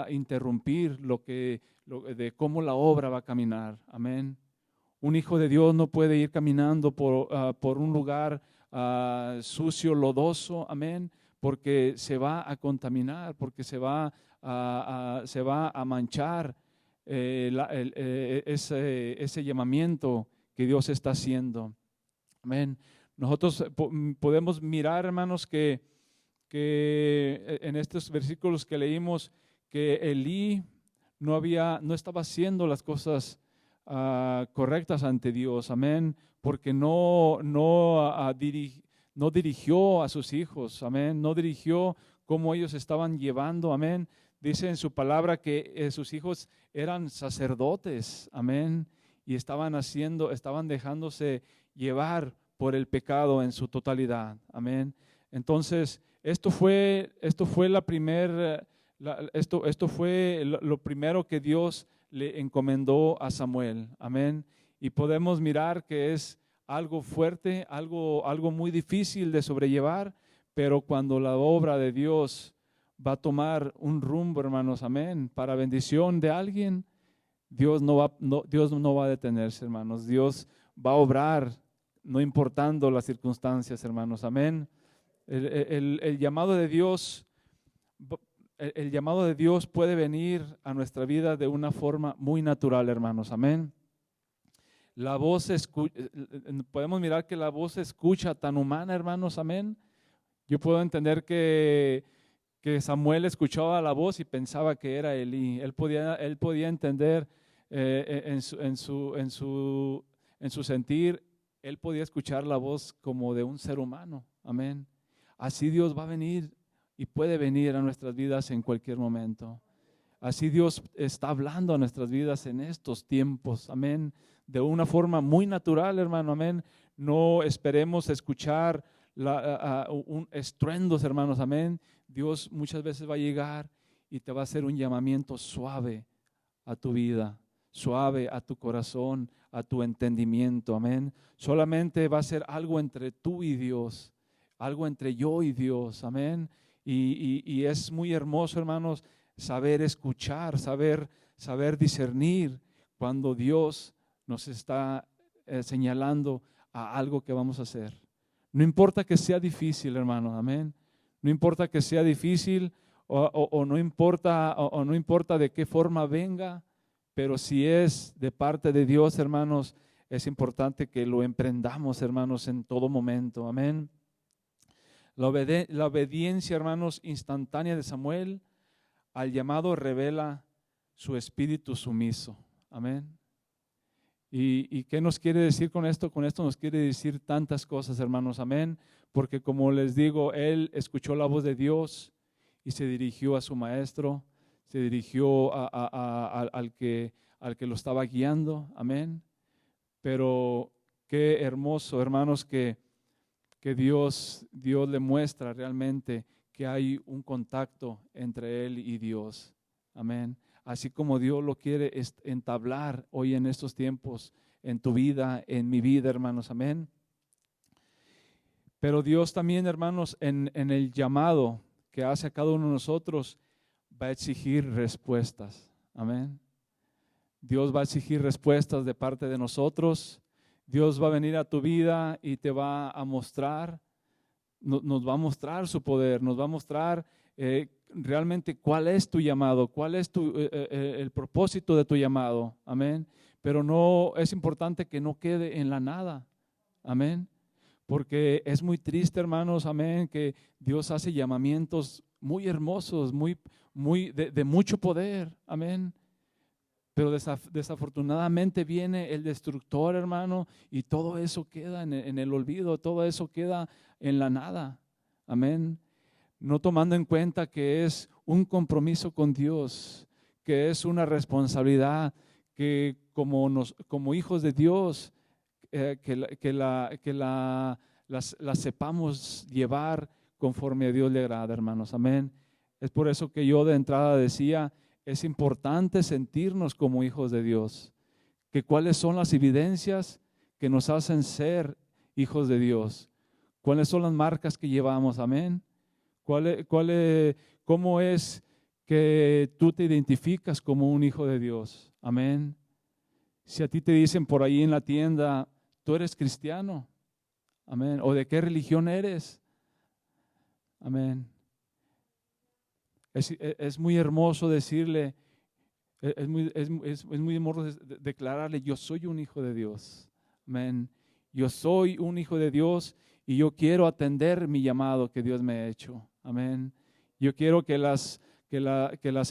interrumpir de cómo la obra va a caminar, amén. Un hijo de Dios no puede ir caminando por un lugar sucio, lodoso, amén, porque se va a contaminar, porque se va a manchar ese llamamiento que Dios está haciendo. Amén. Nosotros podemos mirar, hermanos, que en estos versículos que leímos, que Elí no estaba haciendo las cosas correctas ante Dios, amén, porque no dirigió a sus hijos, amén, no dirigió cómo ellos estaban llevando, amén. Dice en su palabra que sus hijos eran sacerdotes, amén, y estaban dejándose llevar por el pecado en su totalidad, amén. Entonces, esto fue lo primero que Dios le encomendó a Samuel, amén. Y podemos mirar que es algo fuerte, algo muy difícil de sobrellevar, pero cuando la obra de Dios va a tomar un rumbo, hermanos, amén, para bendición de alguien, Dios no va a detenerse, hermanos. Dios va a obrar, no importando las circunstancias, hermanos, amén. El llamado de Dios, puede venir a nuestra vida de una forma muy natural, hermanos, amén. Podemos mirar que la voz se escucha tan humana, hermanos, amén. Yo puedo entender que Samuel escuchaba la voz y pensaba que era Elí. Él podía entender en su sentir, él podía escuchar la voz como de un ser humano, amén. Así Dios va a venir y puede venir a nuestras vidas en cualquier momento. Así Dios está hablando a nuestras vidas en estos tiempos, amén, de una forma muy natural, hermano, amén. No esperemos escuchar un estruendos, hermanos, amén. Dios muchas veces va a llegar y te va a hacer un llamamiento suave a tu vida, suave a tu corazón, a tu entendimiento, amén. Solamente va a ser algo entre tú y Dios, algo entre yo y Dios, amén. Y es muy hermoso, hermanos, saber escuchar, saber discernir cuando Dios nos está señalando a algo que vamos a hacer. No importa que sea difícil, hermano, amén. No importa que sea difícil o no importa de qué forma venga, pero si es de parte de Dios, hermanos, es importante que lo emprendamos, hermanos, en todo momento, amén. La obediencia, hermanos, instantánea de Samuel al llamado revela su espíritu sumiso, amén. ¿Y qué nos quiere decir con esto? Con esto nos quiere decir tantas cosas, hermanos, amén. Porque como les digo, él escuchó la voz de Dios y se dirigió a su maestro, se dirigió al que lo estaba guiando, amén. Pero Qué hermoso, hermanos, que Dios le muestra realmente que hay un contacto entre Él y Dios. Amén. Así como Dios lo quiere entablar hoy en estos tiempos, en tu vida, en mi vida, hermanos. Amén. Pero Dios también, hermanos, en el llamado que hace a cada uno de nosotros, va a exigir respuestas. Amén. Dios va a exigir respuestas de parte de nosotros. Dios va a venir a tu vida y te va a mostrar, nos va a mostrar su poder, nos va a mostrar realmente cuál es tu llamado, cuál es el propósito de tu llamado. Amén. Pero no es importante que no quede en la nada. Amén. Porque es muy triste, hermanos, amén, que Dios hace llamamientos muy hermosos, de mucho poder. Amén. Pero desafortunadamente viene el destructor, hermano, y todo eso queda en el olvido, todo eso queda en la nada. Amén. No tomando en cuenta que es un compromiso con Dios, que es una responsabilidad que como hijos de Dios, la sepamos llevar conforme a Dios le agrada, hermanos. Amén. Es por eso que yo de entrada decía, es importante sentirnos como hijos de Dios, que cuáles son las evidencias que nos hacen ser hijos de Dios, cuáles son las marcas que llevamos, amén. ¿Cómo es que tú te identificas como un hijo de Dios? Amén. Si a ti te dicen por ahí en la tienda, tú eres cristiano, amén, o de qué religión eres, amén. Es muy hermoso decirle, es muy hermoso declararle, yo soy un hijo de Dios, amén. Yo soy un hijo de Dios y yo quiero atender mi llamado que Dios me ha hecho, amén. Yo quiero que las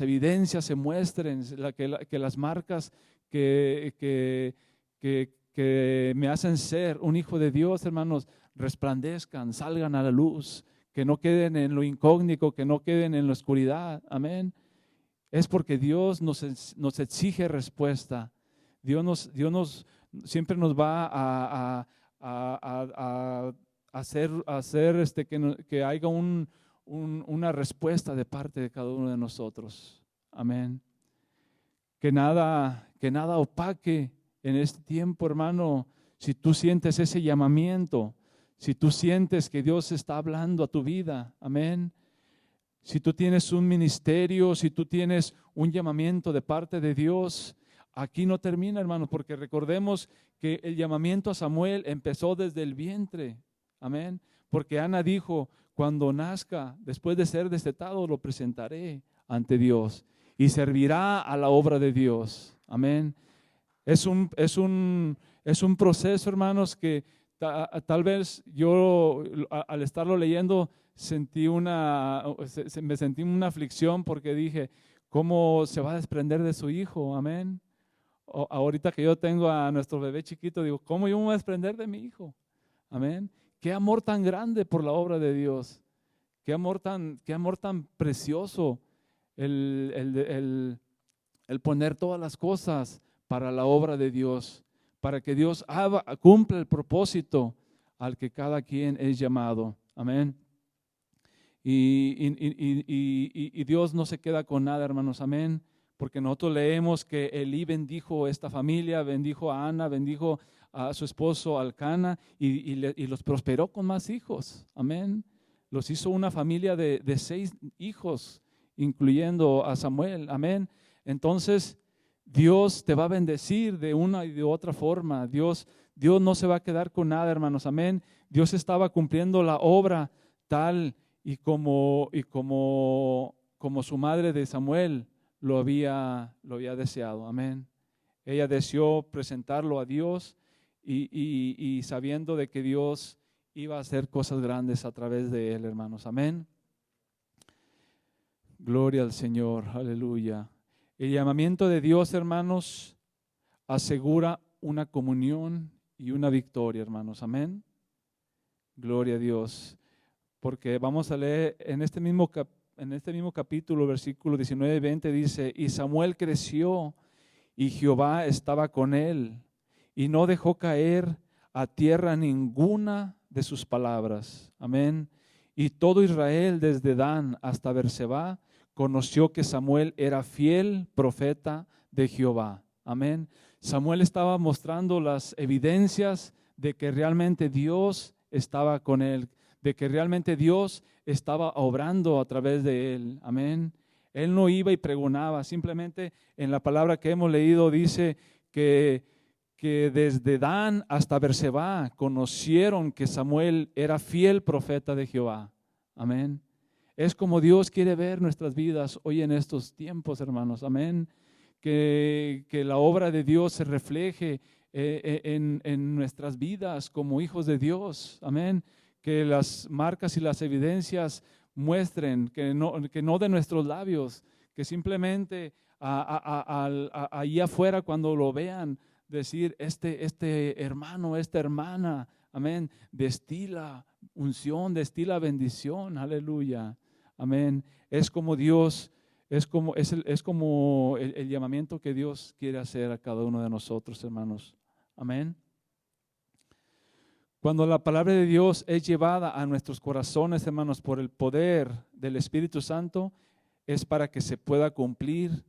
evidencias se muestren, que las marcas que me hacen ser un hijo de Dios, hermanos, resplandezcan, salgan a la luz, que no queden en lo incógnito, que no queden en la oscuridad, amén. Es porque Dios nos exige respuesta. Dios siempre nos va a hacer que haya una respuesta de parte de cada uno de nosotros, amén. Que nada opaque en este tiempo, hermano. Si tú sientes ese llamamiento, si tú sientes que Dios está hablando a tu vida, amén. Si tú tienes un ministerio, si tú tienes un llamamiento de parte de Dios, aquí no termina, hermano, porque recordemos que el llamamiento a Samuel empezó desde el vientre, amén. Porque Ana dijo, cuando nazca, después de ser destetado, lo presentaré ante Dios y servirá a la obra de Dios, amén. Es un proceso, hermanos, que tal vez yo al estarlo leyendo me sentí una aflicción porque dije, ¿cómo se va a desprender de su hijo? Amén. Ahorita que yo tengo a nuestro bebé chiquito, digo, ¿cómo yo me voy a desprender de mi hijo? Amén. Qué amor tan grande por la obra de Dios. Qué amor tan precioso el poner todas las cosas para la obra de Dios, para que Dios cumpla el propósito al que cada quien es llamado. Amén. Y Dios no se queda con nada, hermanos. Amén. Porque nosotros leemos que Elí bendijo a esta familia, bendijo a Ana, bendijo a su esposo Alcana y los prosperó con más hijos. Amén. Los hizo una familia de 6 hijos, incluyendo a Samuel. Amén. Entonces, Dios te va a bendecir de una y de otra forma. Dios no se va a quedar con nada, hermanos. Amén. Dios estaba cumpliendo la obra tal y como su madre de Samuel lo había deseado. Amén. Ella deseó presentarlo a Dios y sabiendo de que Dios iba a hacer cosas grandes a través de él, hermanos. Amén. Gloria al Señor. Aleluya. El llamamiento de Dios, hermanos, asegura una comunión y una victoria, hermanos. Amén. Gloria a Dios. Porque vamos a leer en este mismo capítulo, versículo 19 y 20, dice, y Samuel creció y Jehová estaba con él y no dejó caer a tierra ninguna de sus palabras. Amén. Y todo Israel, desde Dan hasta Berseba, conoció que Samuel era fiel profeta de Jehová. Amén. Samuel estaba mostrando las evidencias de que realmente Dios estaba con él, de que realmente Dios estaba obrando a través de él. Amén. Él no iba y pregonaba, simplemente en la palabra que hemos leído dice que desde Dan hasta Berseba conocieron que Samuel era fiel profeta de Jehová. Amén. Es como Dios quiere ver nuestras vidas hoy en estos tiempos, hermanos. Amén. Que la obra de Dios se refleje en nuestras vidas como hijos de Dios. Amén. Que las marcas y las evidencias muestren, que no de nuestros labios, que simplemente ahí afuera cuando lo vean, decir, este hermano, esta hermana, amén, destila unción, destila bendición, aleluya, amén. Es como Dios, es como el llamamiento que Dios quiere hacer a cada uno de nosotros, hermanos, amén. Cuando la palabra de Dios es llevada a nuestros corazones, hermanos, por el poder del Espíritu Santo, es para que se pueda cumplir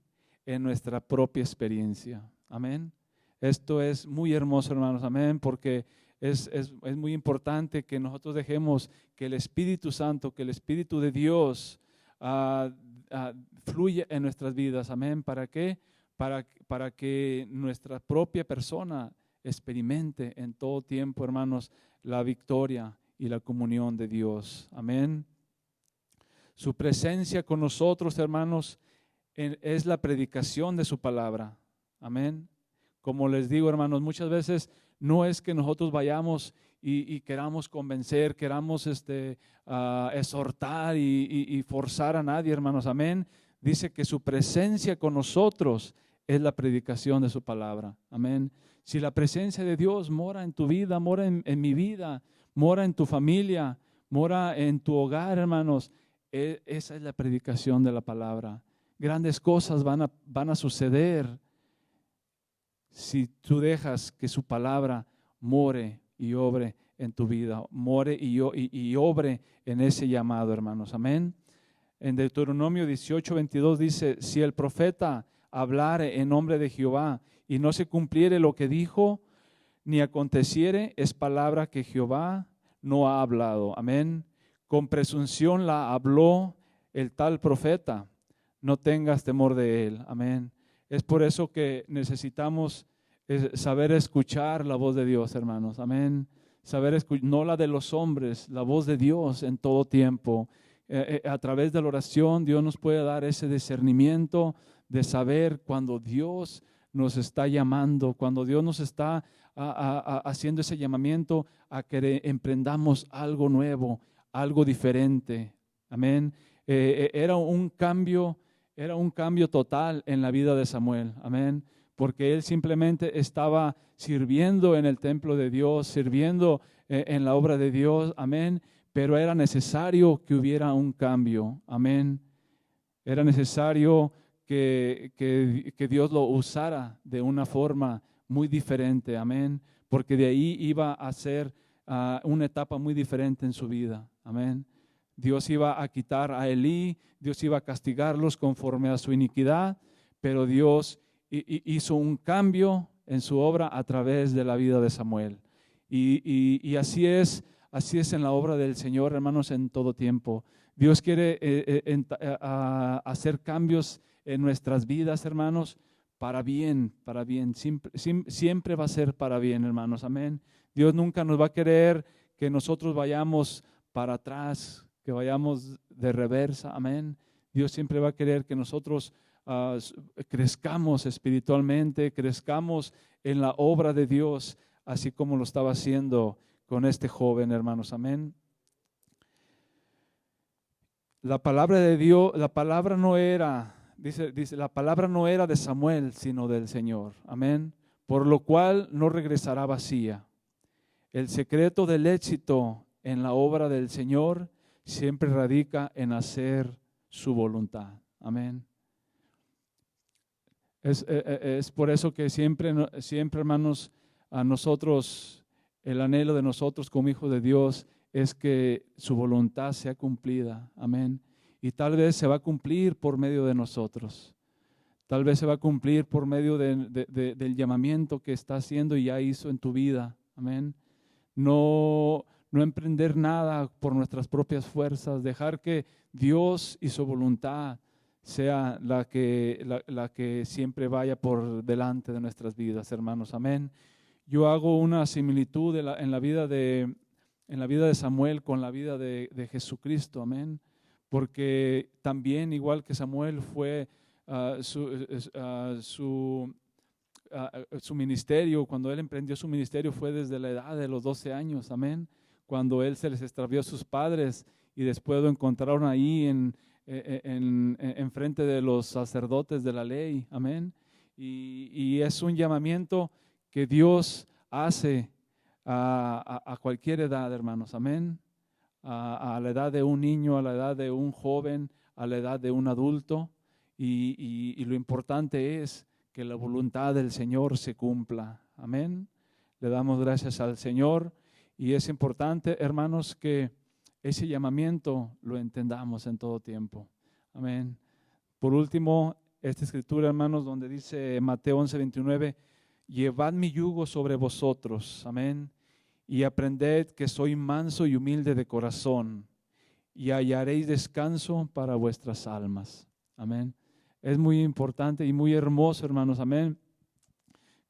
en nuestra propia experiencia. Amén. Esto es muy hermoso, hermanos. Amén. Porque es muy importante que nosotros dejemos que el Espíritu Santo, que el Espíritu de Dios fluya en nuestras vidas. Amén. ¿Para qué? Para que nuestra propia persona experimente en todo tiempo, hermanos, la victoria y la comunión de Dios. Amén. Su presencia con nosotros, hermanos, es la predicación de su palabra. Amén. Como les digo, hermanos, muchas veces no es que nosotros vayamos y queramos convencer, queramos exhortar y forzar a nadie, hermanos. Amén. Dice que su presencia con nosotros es la predicación de su palabra. Amén. Si la presencia de Dios mora en tu vida, mora en mi vida, mora en tu familia, mora en tu hogar, hermanos, esa es la predicación de la palabra. Grandes cosas van a suceder si tú dejas que su palabra more y obre en tu vida, more y obre en ese llamado, hermanos. Amén. En Deuteronomio 18:22 dice, si el profeta hablare en nombre de Jehová y no se cumpliere lo que dijo, ni aconteciere, es palabra que Jehová no ha hablado. Amén. Con presunción la habló el tal profeta, no tengas temor de él. Amén. Es por eso que necesitamos saber escuchar la voz de Dios, hermanos. Amén. Saber escuchar, no la de los hombres, la voz de Dios en todo tiempo. A través de la oración, Dios nos puede dar ese discernimiento de saber cuando Dios nos está llamando, cuando Dios nos está haciendo ese llamamiento a que emprendamos algo nuevo, algo diferente. Amén. Era un cambio total en la vida de Samuel. Amén. Porque él simplemente estaba sirviendo en el templo de Dios, sirviendo en la obra de Dios. Amén. Pero era necesario que hubiera un cambio. Amén. Era necesario que Dios lo usara de una forma muy diferente. Amén. Porque de ahí iba a ser una etapa muy diferente en su vida. Amén. Dios iba a quitar a Elí, Dios iba a castigarlos conforme a su iniquidad, pero Dios hizo un cambio en su obra a través de la vida de Samuel. Y así es en la obra del Señor, hermanos, en todo tiempo. Dios quiere hacer cambios en nuestras vidas, hermanos, para bien, para bien. Siempre va a ser para bien, hermanos. Amén. Dios nunca nos va a querer que nosotros vayamos para atrás, que vayamos de reversa. Amén. Dios siempre va a querer que nosotros crezcamos espiritualmente, crezcamos en la obra de Dios, así como lo estaba haciendo con este joven, hermanos. Amén. La palabra de Dios, la palabra no era, dice, la palabra no era de Samuel, sino del Señor. Amén. Por lo cual no regresará vacía. El secreto del éxito en la obra del Señor siempre radica en hacer su voluntad. Amén. Es por eso que siempre, hermanos, a nosotros El anhelo de nosotros como hijos de Dios es que su voluntad sea cumplida. Amén. Y tal vez se va a cumplir por medio de nosotros. Tal vez se va a cumplir por medio del llamamiento que está haciendo y ya hizo en tu vida. Amén. No emprender nada por nuestras propias fuerzas, dejar que Dios y su voluntad sea la que siempre vaya por delante de nuestras vidas, hermanos. Amén. Yo hago una similitud en la vida de Samuel con la vida de Jesucristo. Amén. Porque también, igual que Samuel, fue su ministerio, cuando él emprendió su ministerio, fue desde la edad de los 12 años, amén. Cuando él se les extravió a sus padres y después lo encontraron ahí en frente de los sacerdotes de la ley, amén. Y es un llamamiento que Dios hace a cualquier edad, hermanos, amén. A la edad de un niño, a la edad de un joven, a la edad de un adulto. Y lo importante es que la voluntad del Señor se cumpla. Amén. Le damos gracias al Señor y es importante, hermanos, que ese llamamiento lo entendamos en todo tiempo. Amén. Por último, esta escritura, hermanos, donde dice Mateo 11:29, llevad mi yugo sobre vosotros, amén, y aprended que soy manso y humilde de corazón, y hallaréis descanso para vuestras almas. Amén. Es muy importante y muy hermoso, hermanos, amén,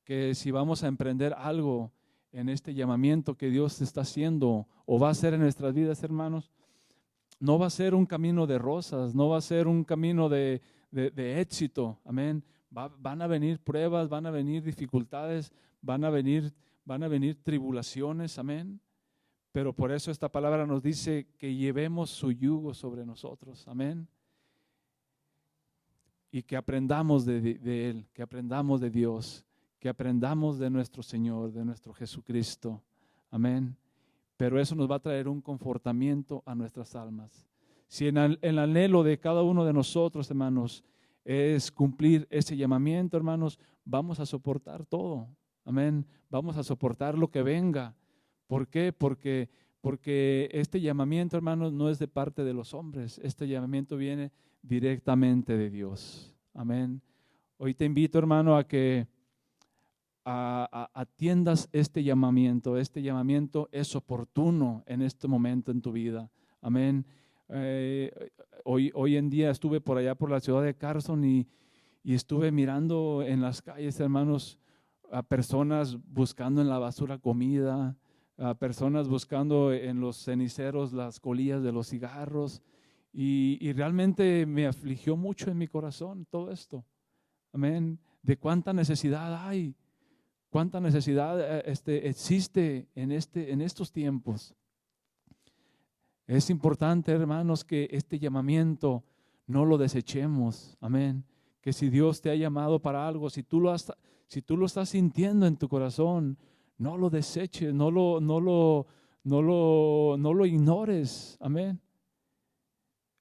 que si vamos a emprender algo en este llamamiento que Dios está haciendo o va a hacer en nuestras vidas, hermanos, no va a ser un camino de rosas, no va a ser un camino de éxito, amén. Van a venir pruebas, van a venir dificultades, van a venir tribulaciones, amén. Pero por eso esta palabra nos dice que llevemos su yugo sobre nosotros, amén. Y que aprendamos de Él, que aprendamos de Dios, que aprendamos de nuestro Señor, de nuestro Jesucristo. Amén. Pero eso nos va a traer un confortamiento a nuestras almas. Si el anhelo de cada uno de nosotros, hermanos, es cumplir ese llamamiento, hermanos, vamos a soportar todo. Amén. Vamos a soportar lo que venga. ¿Por qué? Porque este llamamiento, hermanos, no es de parte de los hombres. Este llamamiento viene directamente de Dios. Amén. Hoy te invito, hermano, a que atiendas este llamamiento. Este llamamiento es oportuno en este momento en tu vida. Amén. Hoy en día estuve por allá por la ciudad de Carson y estuve mirando en las calles, hermanos, a personas buscando en la basura comida, a personas buscando en los ceniceros las colillas de los cigarros. Y realmente me afligió mucho en mi corazón todo esto. Amén. De cuánta necesidad hay, cuánta necesidad existe en estos tiempos. Es importante, hermanos, que este llamamiento no lo desechemos. Amén. Que si Dios te ha llamado para algo, si tú lo estás sintiendo en tu corazón, no lo deseches, no lo ignores. Amén.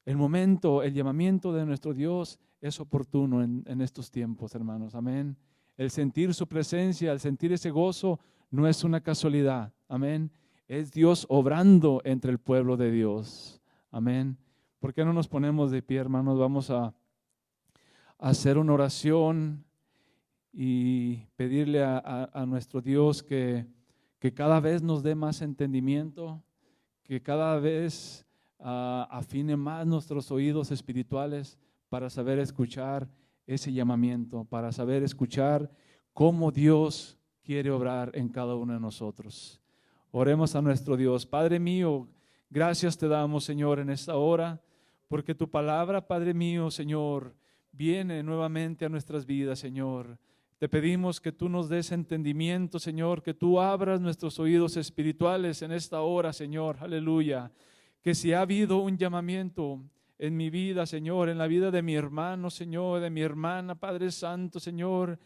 El llamamiento de nuestro Dios es oportuno en estos tiempos, hermanos. Amén. El sentir su presencia, el sentir ese gozo, no es una casualidad. Amén. Es Dios obrando entre el pueblo de Dios. Amén. ¿Por qué no nos ponemos de pie, hermanos? Vamos a hacer una oración y pedirle a nuestro Dios que cada vez nos dé más entendimiento, que cada vez afine más nuestros oídos espirituales para saber escuchar ese llamamiento, para saber escuchar cómo Dios quiere obrar en cada uno de nosotros. Oremos a nuestro Dios. Padre mío, gracias te damos, Señor, en esta hora, porque tu palabra, Padre mío, Señor, viene nuevamente a nuestras vidas, Señor. Te pedimos que tú nos des entendimiento, Señor, que tú abras nuestros oídos espirituales en esta hora, Señor. Aleluya. Que si ha habido un llamamiento en mi vida, Señor, en la vida de mi hermano, Señor, de mi hermana, Padre Santo, Señor,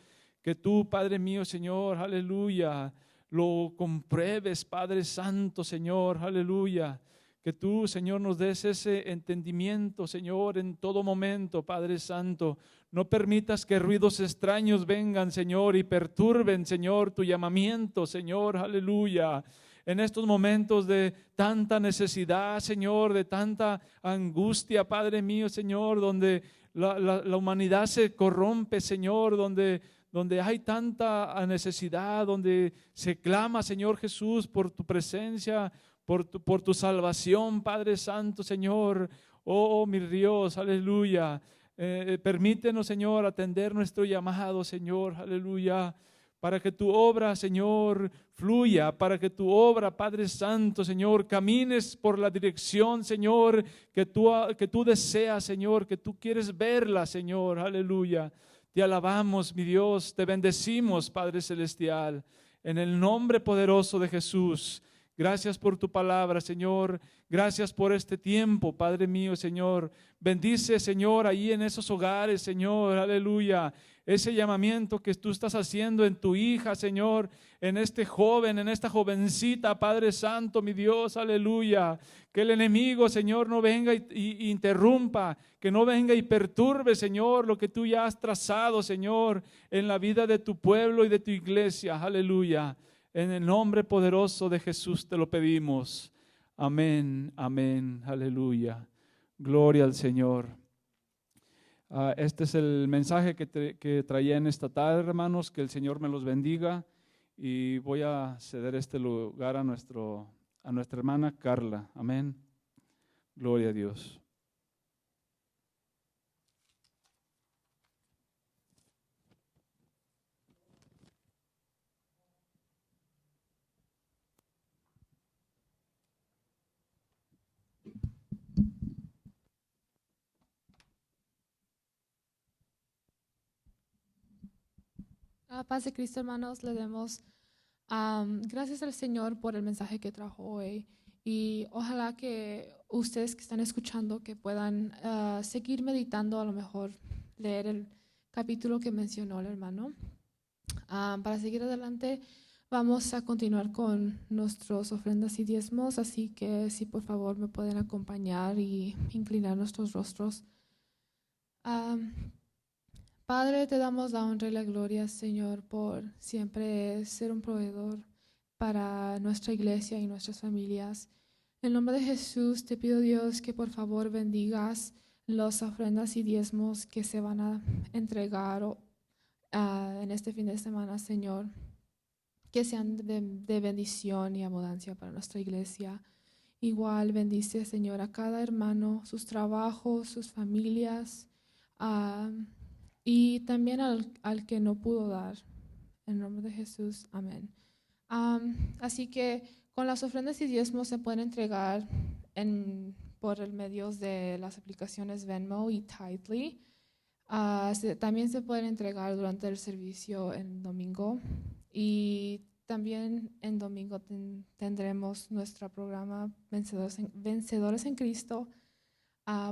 que tú, Padre mío, Señor, aleluya, lo compruebes, Padre Santo, Señor, aleluya, Que tú, Señor, nos des ese entendimiento, Señor, en todo momento, Padre Santo. No permitas que ruidos extraños vengan, Señor, y perturben, Señor, tu llamamiento, Señor, aleluya. En estos momentos de tanta necesidad, Señor, de tanta angustia, Padre mío, Señor, donde la humanidad se corrompe, Señor, donde hay tanta necesidad, donde se clama, Señor Jesús, por tu presencia, por tu salvación, Padre Santo, Señor. Oh, mi Dios, aleluya. Permítenos, Señor, atender nuestro llamado, Señor, aleluya. Para que tu obra, Señor, fluya, para que tu obra, Padre Santo, Señor, camines por la dirección, Señor, que tú deseas, Señor, que tú quieres verla, Señor, aleluya. Te alabamos, mi Dios, te bendecimos, Padre Celestial, en el nombre poderoso de Jesús. Gracias por tu palabra, Señor. Gracias por este tiempo, Padre mío, Señor. Bendice, Señor, ahí en esos hogares, Señor, aleluya. Ese llamamiento que tú estás haciendo en tu hija, Señor, en este joven, en esta jovencita, Padre Santo, mi Dios, aleluya. Que el enemigo, Señor, no venga y interrumpa, que no venga y perturbe, Señor, lo que tú ya has trazado, Señor, en la vida de tu pueblo y de tu iglesia, aleluya. En el nombre poderoso de Jesús te lo pedimos. Amén, amén, aleluya. Gloria al Señor. Este es el mensaje que traía en esta tarde, hermanos. Que el Señor me los bendiga. Y voy a ceder este lugar a nuestra hermana Carla. Amén. Gloria a Dios. Paz de Cristo, hermanos, le demos gracias al Señor por el mensaje que trajo hoy, y ojalá que ustedes que están escuchando que puedan seguir meditando, a lo mejor leer el capítulo que mencionó el hermano. Para seguir adelante vamos a continuar con nuestras ofrendas y diezmos, así que si por favor me pueden acompañar y inclinar nuestros rostros. Padre, te damos la honra y la gloria, Señor, por siempre ser un proveedor para nuestra iglesia y nuestras familias. En el nombre de Jesús te pido, Dios, que por favor bendigas las ofrendas y diezmos que se van a entregar en este fin de semana, Señor. Que sean de bendición y abundancia para nuestra iglesia. Igual bendice, Señor, a cada hermano, sus trabajos, sus familias, y también al que no pudo dar. En nombre de Jesús, amén. Así que con las ofrendas y diezmos se pueden entregar por el medio de las aplicaciones Venmo y Tithely. También se pueden entregar durante el servicio en domingo, y también en domingo tendremos nuestro programa Vencedores en Cristo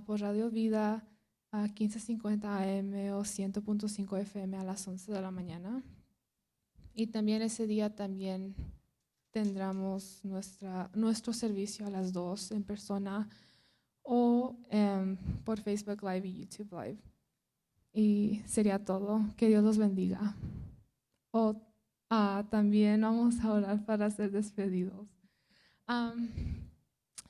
por Radio Vida a 1550 AM o 100.5 FM a las 11 de la mañana. Y también ese día también tendremos nuestro servicio a las 2 en persona o por Facebook Live y YouTube Live. Y sería todo. Que Dios los bendiga. También vamos a orar para ser despedidos.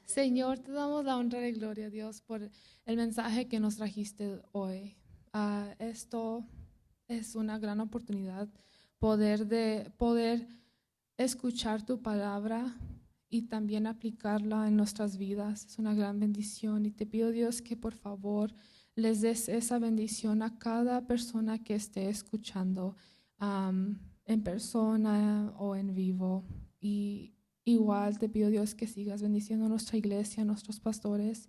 Señor, te damos la honra y gloria, Dios, por el mensaje que nos trajiste hoy. Esto es una gran oportunidad, poder escuchar tu palabra y también aplicarla en nuestras vidas. Es una gran bendición, y te pido, Dios, que por favor les des esa bendición a cada persona que esté escuchando en persona o en vivo. Y igual te pido, Dios, que sigas bendiciendo a nuestra iglesia, a nuestros pastores,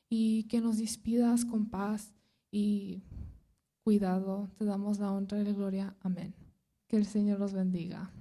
y que nos despidas con paz y cuidado. Te damos la honra y la gloria. Amén. Que el Señor los bendiga.